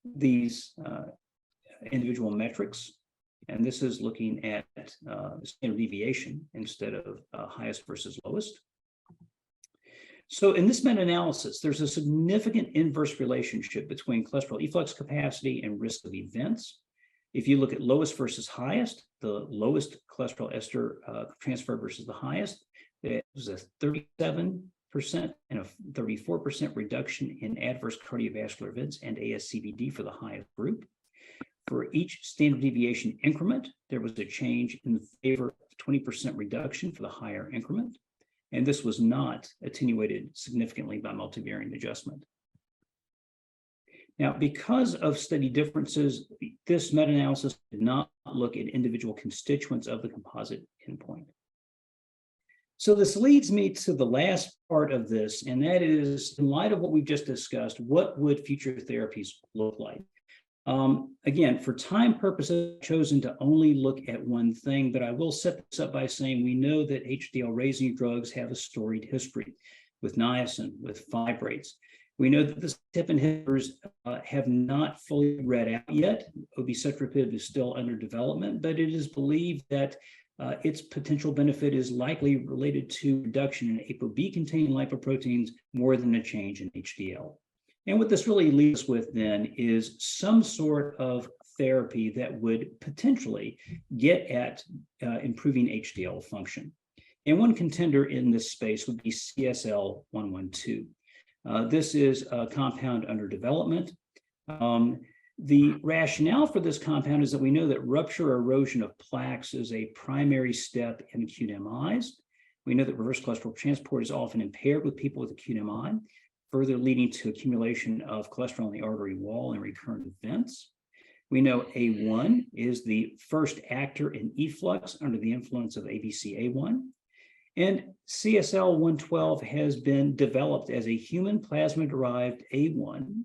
these individual metrics. And this is looking at standard deviation instead of highest versus lowest. So in this meta-analysis, there's a significant inverse relationship between cholesterol efflux capacity and risk of events. If you look at lowest versus highest, the lowest cholesterol ester transfer versus the highest, it was a 37% and a 34% reduction in adverse cardiovascular events and ASCVD for the highest group. For each standard deviation increment, there was a change in favor of 20% reduction for the higher increment. And this was not attenuated significantly by multivariate adjustment. Now, because of study differences, this meta-analysis did not look at individual constituents of the composite endpoint. So this leads me to the last part of this, and that is, in light of what we've just discussed, what would future therapies look like? Again, for time purposes, I've chosen to only look at one thing, but I will set this up by saying we know that HDL raising drugs have a storied history with niacin, with fibrates. We know that the CYP inhibitors have not fully read out yet. Obicetrapib is still under development, but it is believed that its potential benefit is likely related to reduction in ApoB-containing lipoproteins more than a change in HDL. And what this really leaves us with then is some sort of therapy that would potentially get at improving HDL function. And one contender in this space would be CSL112. This is a compound under development. The rationale for this compound is that we know that rupture or erosion of plaques is a primary step in acute MIs. We know that reverse cholesterol transport is often impaired with people with acute MI, further leading to accumulation of cholesterol in the artery wall and recurrent events. We know A1 is the first actor in efflux under the influence of ABCA1. And CSL112 has been developed as a human plasma-derived A1,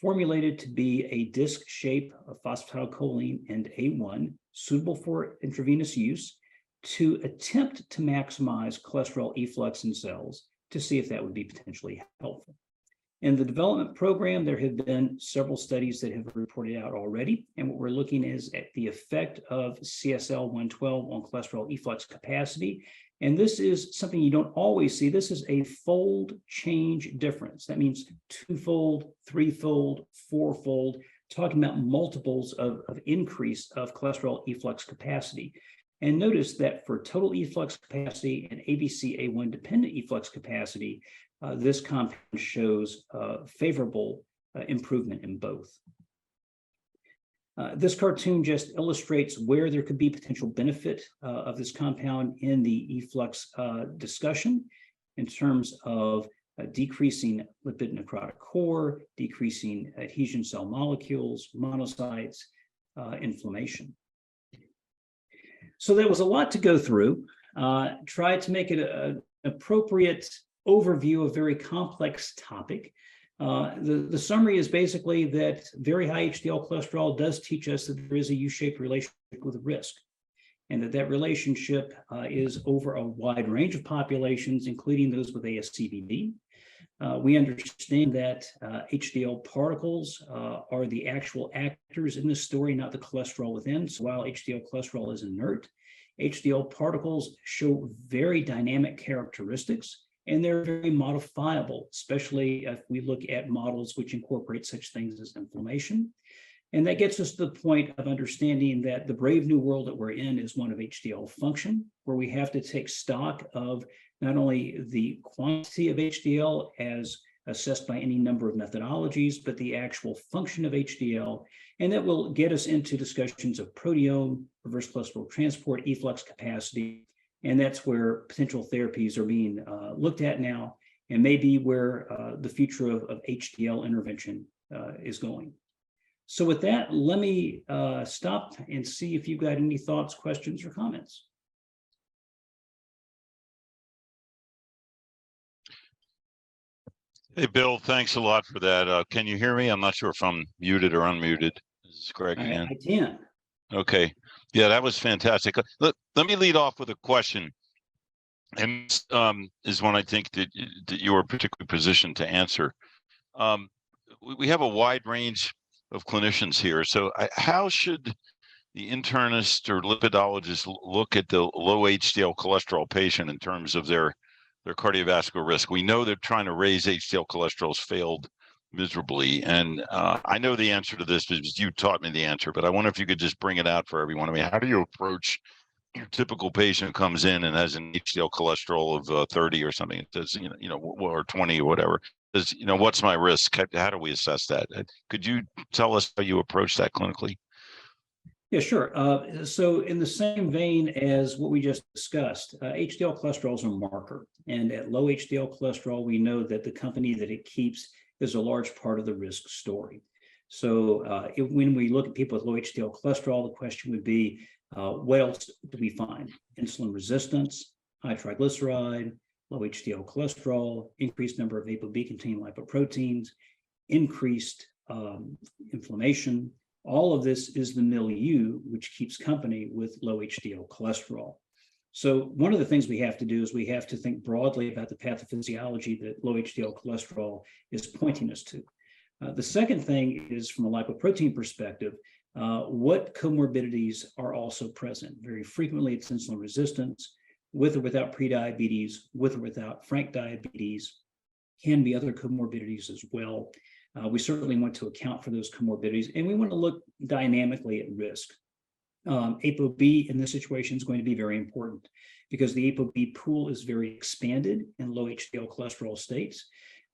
formulated to be a disc shape of phosphatidylcholine and A1, suitable for intravenous use, to attempt to maximize cholesterol efflux in cells to see if that would be potentially helpful. In the development program, there have been several studies that have reported out already, and what we're looking is at the effect of CSL112 on cholesterol efflux capacity. And this is something you don't always see. This is a fold change difference. That means twofold, threefold, fourfold, talking about multiples of increase of cholesterol efflux capacity. And notice that for total efflux capacity and ABCA1 dependent efflux capacity, this compound shows favorable improvement in both. This cartoon just illustrates where there could be potential benefit of this compound in the efflux discussion in terms of decreasing lipid necrotic core, decreasing adhesion cell molecules, monocytes, inflammation. So there was a lot to go through. Tried to make it an appropriate overview of a very complex topic. The summary is basically that very high HDL cholesterol does teach us that there is a U-shaped relationship with risk, and that relationship is over a wide range of populations, including those with ASCVD. We understand that HDL particles are the actual actors in this story, not the cholesterol within. So while HDL cholesterol is inert, HDL particles show very dynamic characteristics, and they're very modifiable, especially if we look at models which incorporate such things as inflammation. And that gets us to the point of understanding that the brave new world that we're in is one of HDL function, where we have to take stock of not only the quantity of HDL as assessed by any number of methodologies, but the actual function of HDL. And that will get us into discussions of proteome, reverse cholesterol transport, efflux capacity. And that's where potential therapies are being looked at now, and maybe where the future of HDL intervention is going. So with that, let me stop and see if you've got any thoughts, questions, or comments. Hey, Bill, thanks a lot for that. Can you hear me? I'm not sure if I'm muted or unmuted. This is Greg again. I can. Okay. Yeah, that was fantastic. Let me lead off with a question. And is one I think that you are particularly positioned to answer. We have a wide range of clinicians here. So how should the internist or lipidologist look at the low HDL cholesterol patient in terms of their cardiovascular risk? We know they're trying to raise HDL cholesterol's failed miserably. And I know the answer to this because you taught me the answer, but I wonder if you could just bring it out for everyone. I mean, how do you approach your typical patient who comes in and has an HDL cholesterol of 30 or something? It says, or 20 or whatever. Says, what's my risk? How do we assess that? Could you tell us how you approach that clinically? Yeah, sure. So in the same vein as what we just discussed, HDL cholesterol is a marker. And at low HDL cholesterol, we know that the company that it keeps is a large part of the risk story. So when we look at people with low HDL cholesterol, the question would be, what else do we find? Insulin resistance, high triglyceride, low HDL cholesterol, increased number of ApoB-containing lipoproteins, increased inflammation. All of this is the milieu which keeps company with low HDL cholesterol. So one of the things we have to do is we have to think broadly about the pathophysiology that low HDL cholesterol is pointing us to. The second thing is, from a lipoprotein perspective, what comorbidities are also present. Very frequently, it's insulin resistance, with or without prediabetes, with or without frank diabetes, can be other comorbidities as well. We certainly want to account for those comorbidities, and we want to look dynamically at risk. ApoB in this situation is going to be very important because the ApoB pool is very expanded in low HDL cholesterol states.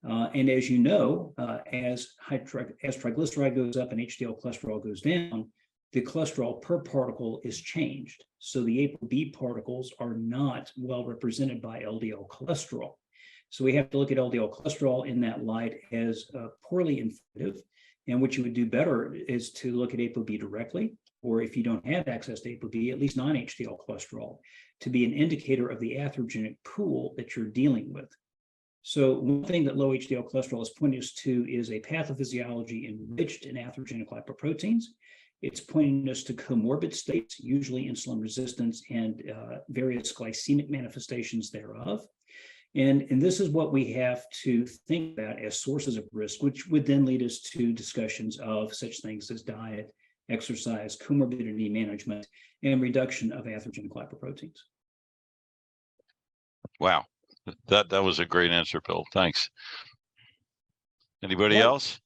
And as you know, as triglyceride goes up and HDL cholesterol goes down, the cholesterol per particle is changed. So the ApoB particles are not well represented by LDL cholesterol. So we have to look at LDL cholesterol in that light as poorly informative. And what you would do better is to look at ApoB directly, or if you don't have access to ApoB, at least non-HDL cholesterol, to be an indicator of the atherogenic pool that you're dealing with. So one thing that low HDL cholesterol is pointing us to is a pathophysiology enriched in atherogenic lipoproteins. It's pointing us to comorbid states, usually insulin resistance and various glycemic manifestations thereof. And this is what we have to think about as sources of risk, which would then lead us to discussions of such things as diet, exercise, comorbidity management, and reduction of atherogenic lipoproteins. Wow, that was a great answer, Bill. Thanks. Anybody else?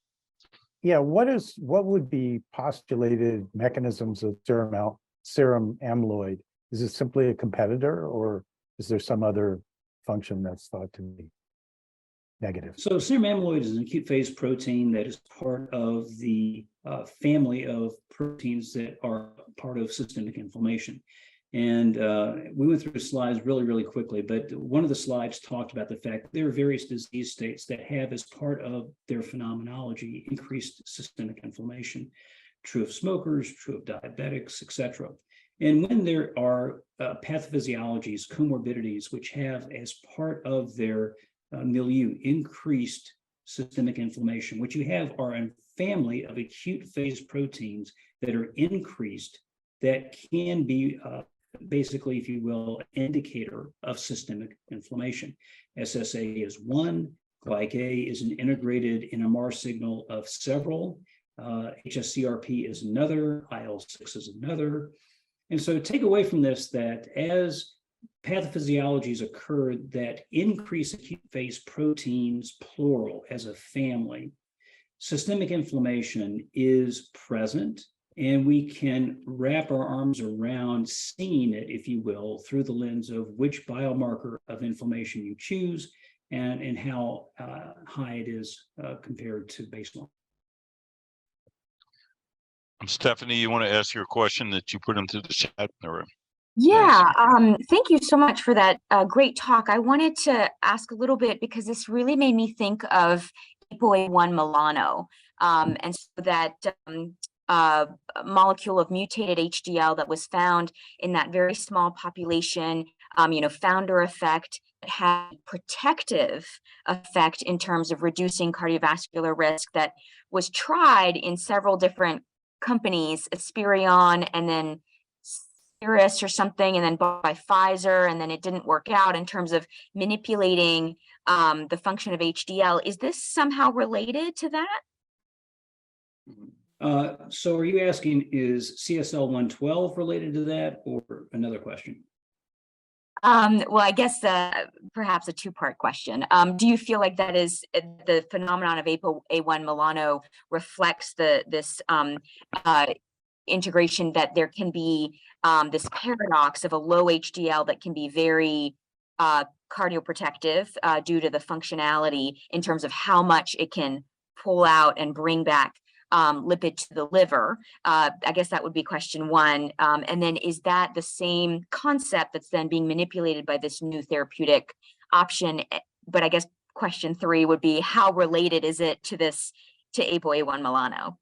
Yeah, what would be postulated mechanisms of serum amyloid? Is it simply a competitor, or is there some other function that's thought to be negative? So serum amyloid is an acute phase protein that is part of the family of proteins that are part of systemic inflammation. And we went through the slides really, really quickly, but one of the slides talked about the fact that there are various disease states that have, as part of their phenomenology, increased systemic inflammation. True of smokers, true of diabetics, etc. And when there are pathophysiologies, comorbidities, which have as part of their milieu increased systemic inflammation, what you have are a family of acute phase proteins that are increased that can be basically, if you will, an indicator of systemic inflammation. SSA is one, glyc-A is an integrated NMR signal of several, HSCRP is another, IL-6 is another. And so take away from this that as pathophysiologies occur that increase acute phase proteins, plural, as a family, systemic inflammation is present, and we can wrap our arms around seeing it, if you will, through the lens of which biomarker of inflammation you choose and how high it is compared to baseline. Stephanie, you want to ask your question that you put into the chat? Or... Yeah, thank you so much for that great talk. I wanted to ask a little bit because this really made me think of ApoA1 Milano, and so that molecule of mutated HDL that was found in that very small population, founder effect that had protective effect in terms of reducing cardiovascular risk that was tried in several different companies, Aspirion and then Cirrus or something, and then bought by Pfizer, and then it didn't work out in terms of manipulating the function of HDL. Is this somehow related to that? So are you asking, is CSL 112 related to that, or another question? Well, I guess perhaps a two-part question. Do you feel like that is the phenomenon of ApoA1 Milano reflects this integration, that there can be this paradox of a low HDL that can be very cardioprotective due to the functionality in terms of how much it can pull out and bring back lipid to the liver? I guess that would be question one. And then is that the same concept that's then being manipulated by this new therapeutic option? But I guess question three would be, how related is it to ApoA1 Milano?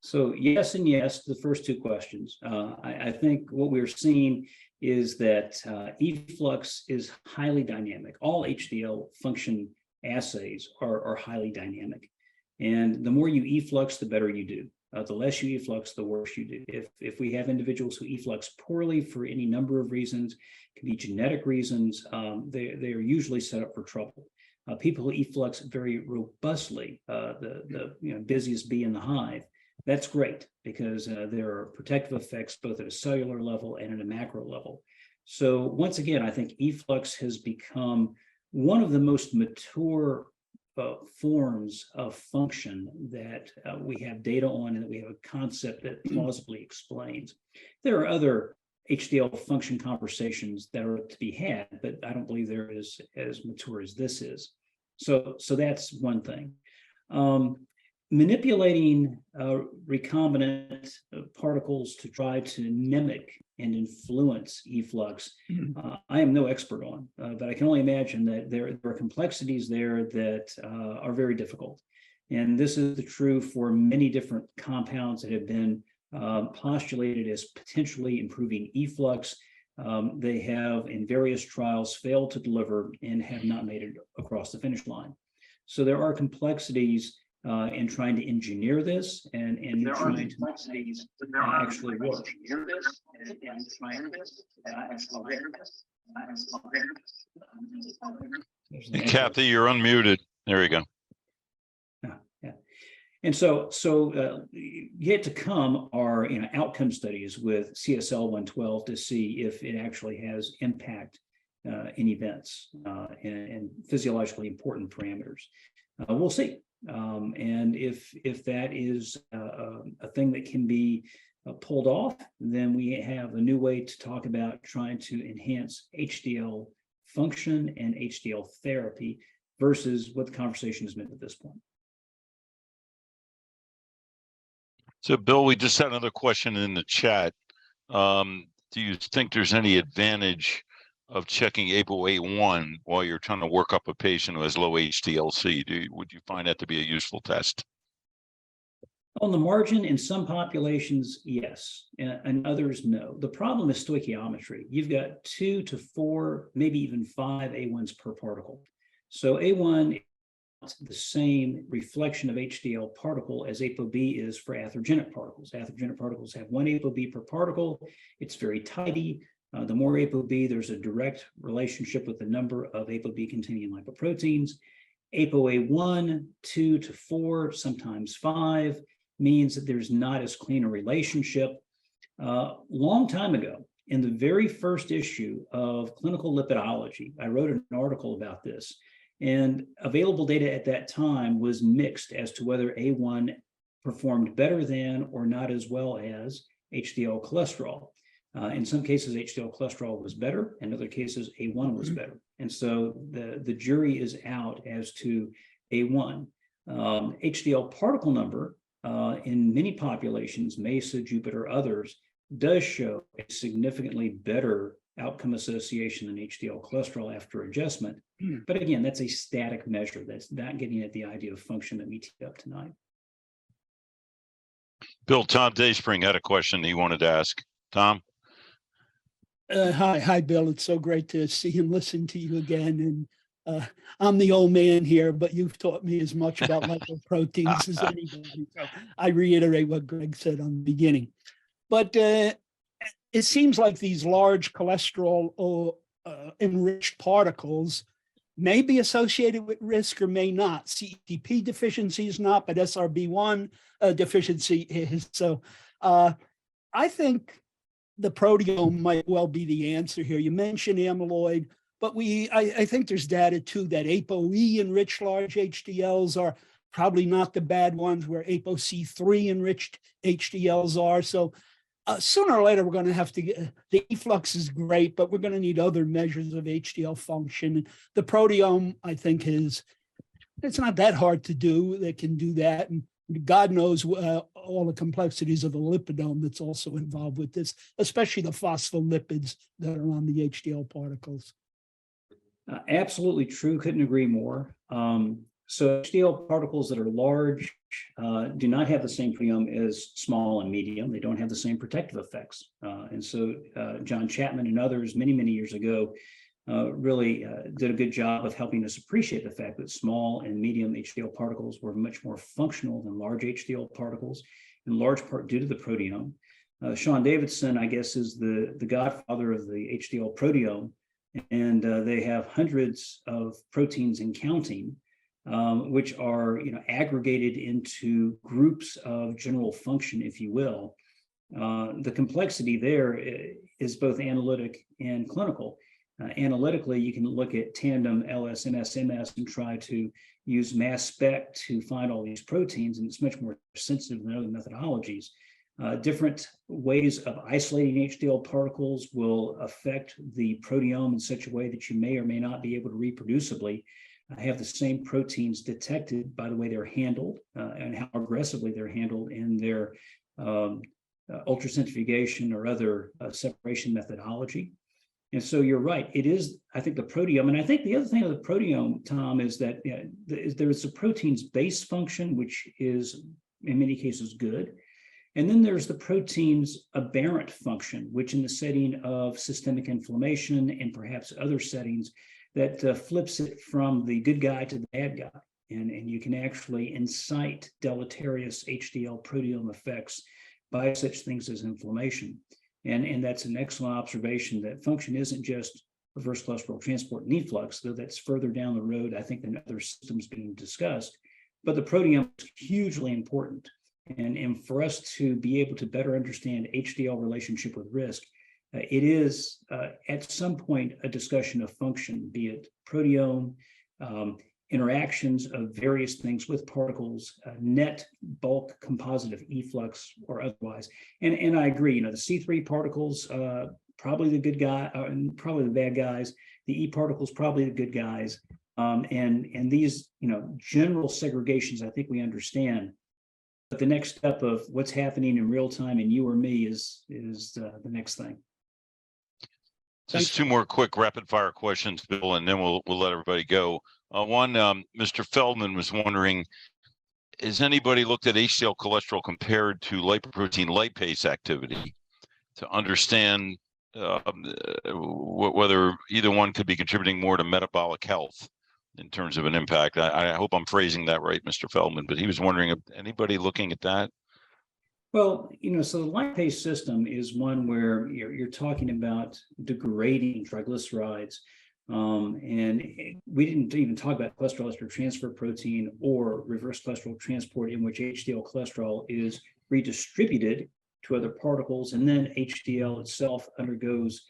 So yes and yes to the first two questions. I think what we're seeing is that efflux is highly dynamic. All HDL function assays are highly dynamic. And the more you efflux, the better you do. The less you efflux, the worse you do. If we have individuals who efflux poorly for any number of reasons, it can be genetic reasons, they are usually set up for trouble. People who efflux very robustly, the busiest bee in the hive, that's great because there are protective effects both at a cellular level and at a macro level. So once again, I think efflux has become one of the most mature forms of function that we have data on and that we have a concept that plausibly explains. There are other HDL function conversations that are to be had, but I don't believe they're as mature as this is. So that's one thing. Manipulating recombinant particles to try to mimic and influence efflux, I am no expert on, but I can only imagine that there are complexities there that are very difficult. And this is true for many different compounds that have been postulated as potentially improving efflux. They have, in various trials, failed to deliver and have not made it across the finish line. So there are complexities in trying to engineer this and trying to actually work. And Kathy, you're unmuted. There you go. Yeah. And so yet to come are outcome studies with CSL112 to see if it actually has impact in events and physiologically important parameters. We'll see. And if that is a thing that can be pulled off, then we have a new way to talk about trying to enhance HDL function and HDL therapy versus what the conversation has been at this point. So, Bill, we just had another question in the chat. Do you think there's any advantage of checking ApoA1 while you're trying to work up a patient who has low HDL-C? Would you find that to be a useful test? On the margin, in some populations, yes, and others, no. The problem is stoichiometry. You've got 2 to 4, maybe even 5 A1s per particle. So A1 is the same reflection of HDL particle as ApoB is for atherogenic particles. Atherogenic particles have 1 ApoB per particle. It's very tidy. The more ApoB, there's a direct relationship with the number of ApoB-containing lipoproteins. ApoA1, 2 to 4, sometimes 5, means that there's not as clean a relationship. Long time ago, in the very first issue of Clinical Lipidology, I wrote an article about this, and available data at that time was mixed as to whether A1 performed better than or not as well as HDL cholesterol. In some cases, HDL cholesterol was better. In other cases, A1 was better. And so the jury is out as to A1. HDL particle number in many populations, MESA, Jupiter, others, does show a significantly better outcome association than HDL cholesterol after adjustment. But again, that's a static measure. That's not getting at the idea of function that we teed up tonight. Bill, Tom Dayspring had a question he wanted to ask. Tom? Hi, Bill. It's so great to see and listen to you again. And I'm the old man here, but you've taught me as much about lipoproteins as anybody. So I reiterate what Greg said on the beginning. But it seems like these large cholesterol or enriched particles may be associated with risk or may not. CETP deficiency is not, but SRB1 deficiency is. So I think the proteome might well be the answer here. You mentioned amyloid, but I think there's data too that ApoE enriched large HDLs are probably not the bad ones, where ApoC3 enriched HDLs are. So sooner or later, we're going to have to get, the efflux is great, but we're going to need other measures of HDL function. The proteome, I think, it's not that hard to do. They can do that. And God knows all the complexities of the lipidome that's also involved with this, especially the phospholipids that are on the HDL particles. Absolutely true. Couldn't agree more. So HDL particles that are large do not have the same proteome as small and medium. They don't have the same protective effects. And so John Chapman and others many, many years ago really did a good job of helping us appreciate the fact that small and medium HDL particles were much more functional than large HDL particles, in large part due to the proteome. Sean Davidson, I guess, is the godfather of the HDL proteome, and they have hundreds of proteins and counting, which are aggregated into groups of general function, if you will. The complexity there is both analytic and clinical. Analytically, you can look at tandem LS, MS, MS and try to use mass spec to find all these proteins, and it's much more sensitive than other methodologies. Different ways of isolating HDL particles will affect the proteome in such a way that you may or may not be able to reproducibly have the same proteins detected by the way they're handled and how aggressively they're handled in their ultracentrifugation or other separation methodology. And so you're right, it is, I think, the proteome. And I think the other thing of the proteome, Tom, is that there is a protein's base function, which is in many cases good. And then there's the protein's aberrant function, which in the setting of systemic inflammation and perhaps other settings, that flips it from the good guy to the bad guy. And you can actually incite deleterious HDL proteome effects by such things as inflammation. And that's an excellent observation, that function isn't just reverse cholesterol transport and efflux, though that's further down the road, I think, than other systems being discussed. But the proteome is hugely important. And for us to be able to better understand HDL relationship with risk, it is at some point a discussion of function, be it proteome, interactions of various things with particles, net bulk composite of efflux or otherwise. And I agree, the C3 particles, probably the good guy, probably the bad guys. The E particles, probably the good guys. And these, general segregations, I think we understand. But the next step of what's happening in real time in you or me is the next thing. Just two more quick rapid fire questions, Bill, and then we'll let everybody go. One, Mr. Feldman was wondering, has anybody looked at HDL cholesterol compared to lipoprotein lipase activity to understand whether either one could be contributing more to metabolic health in terms of an impact? I hope I'm phrasing that right, Mr. Feldman, but he was wondering if anybody looking at that. Well, so the lipase system is one where you're talking about degrading triglycerides. And we didn't even talk about cholesterol ester transfer protein or reverse cholesterol transport, in which HDL cholesterol is redistributed to other particles, and then HDL itself undergoes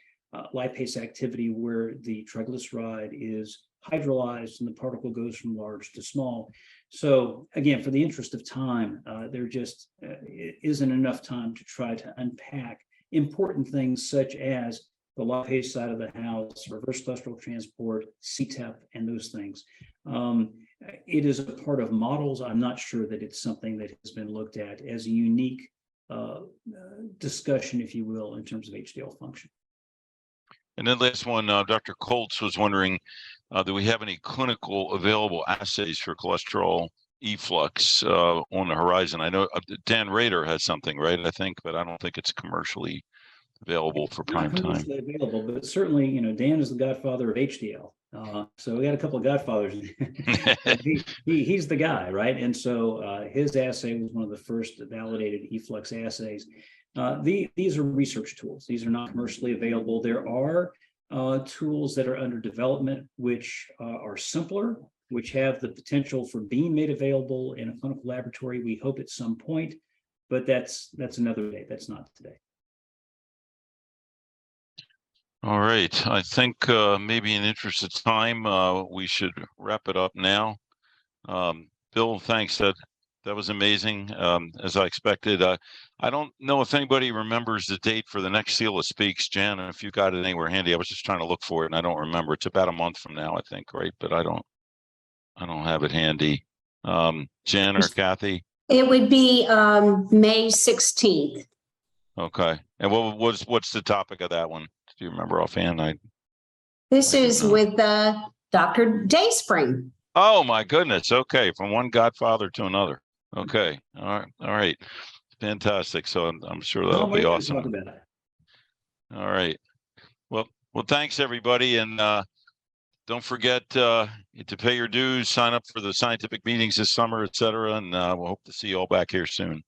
lipase activity where the triglyceride is hydrolyzed and the particle goes from large to small. So again, for the interest of time, there just isn't enough time to try to unpack important things such as the lipase side of the house, reverse cholesterol transport, CTEP, and those things. It is a part of models. I'm not sure that it's something that has been looked at as a unique discussion, if you will, in terms of HDL function. And then last one, Dr. Colts was wondering, do we have any clinical available assays for cholesterol efflux on the horizon? I know Dan Rader has something, right? I think, but I don't think it's commercially available for prime time. Available, but certainly, Dan is the godfather of HDL. So we got a couple of godfathers. He's the guy, right? And so his assay was one of the first validated efflux assays. These are research tools. These are not commercially available. There are tools that are under development, which are simpler, which have the potential for being made available in a clinical laboratory. We hope at some point, but that's another day. That's not today. All right, I think maybe in interest of time, we should wrap it up now. Bill, thanks. That was amazing, as I expected. I don't know if anybody remembers the date for the next SELA Speaks. Jan, if you got it anywhere handy, I was just trying to look for it and I don't remember. It's about a month from now, I think, right? But I don't have it handy. Jan or Kathy? It would be May 16th. Okay. And what's the topic of that one? Do you remember offhand? This I do is not. with Dr. Dayspring. Oh my goodness. Okay, from one godfather to another. Okay. All right. Fantastic. So I'm sure that'll Tom, what be are you gonna awesome. talk about? All right. Well, thanks everybody, and don't forget to pay your dues, sign up for the scientific meetings this summer, et cetera, and we'll hope to see you all back here soon.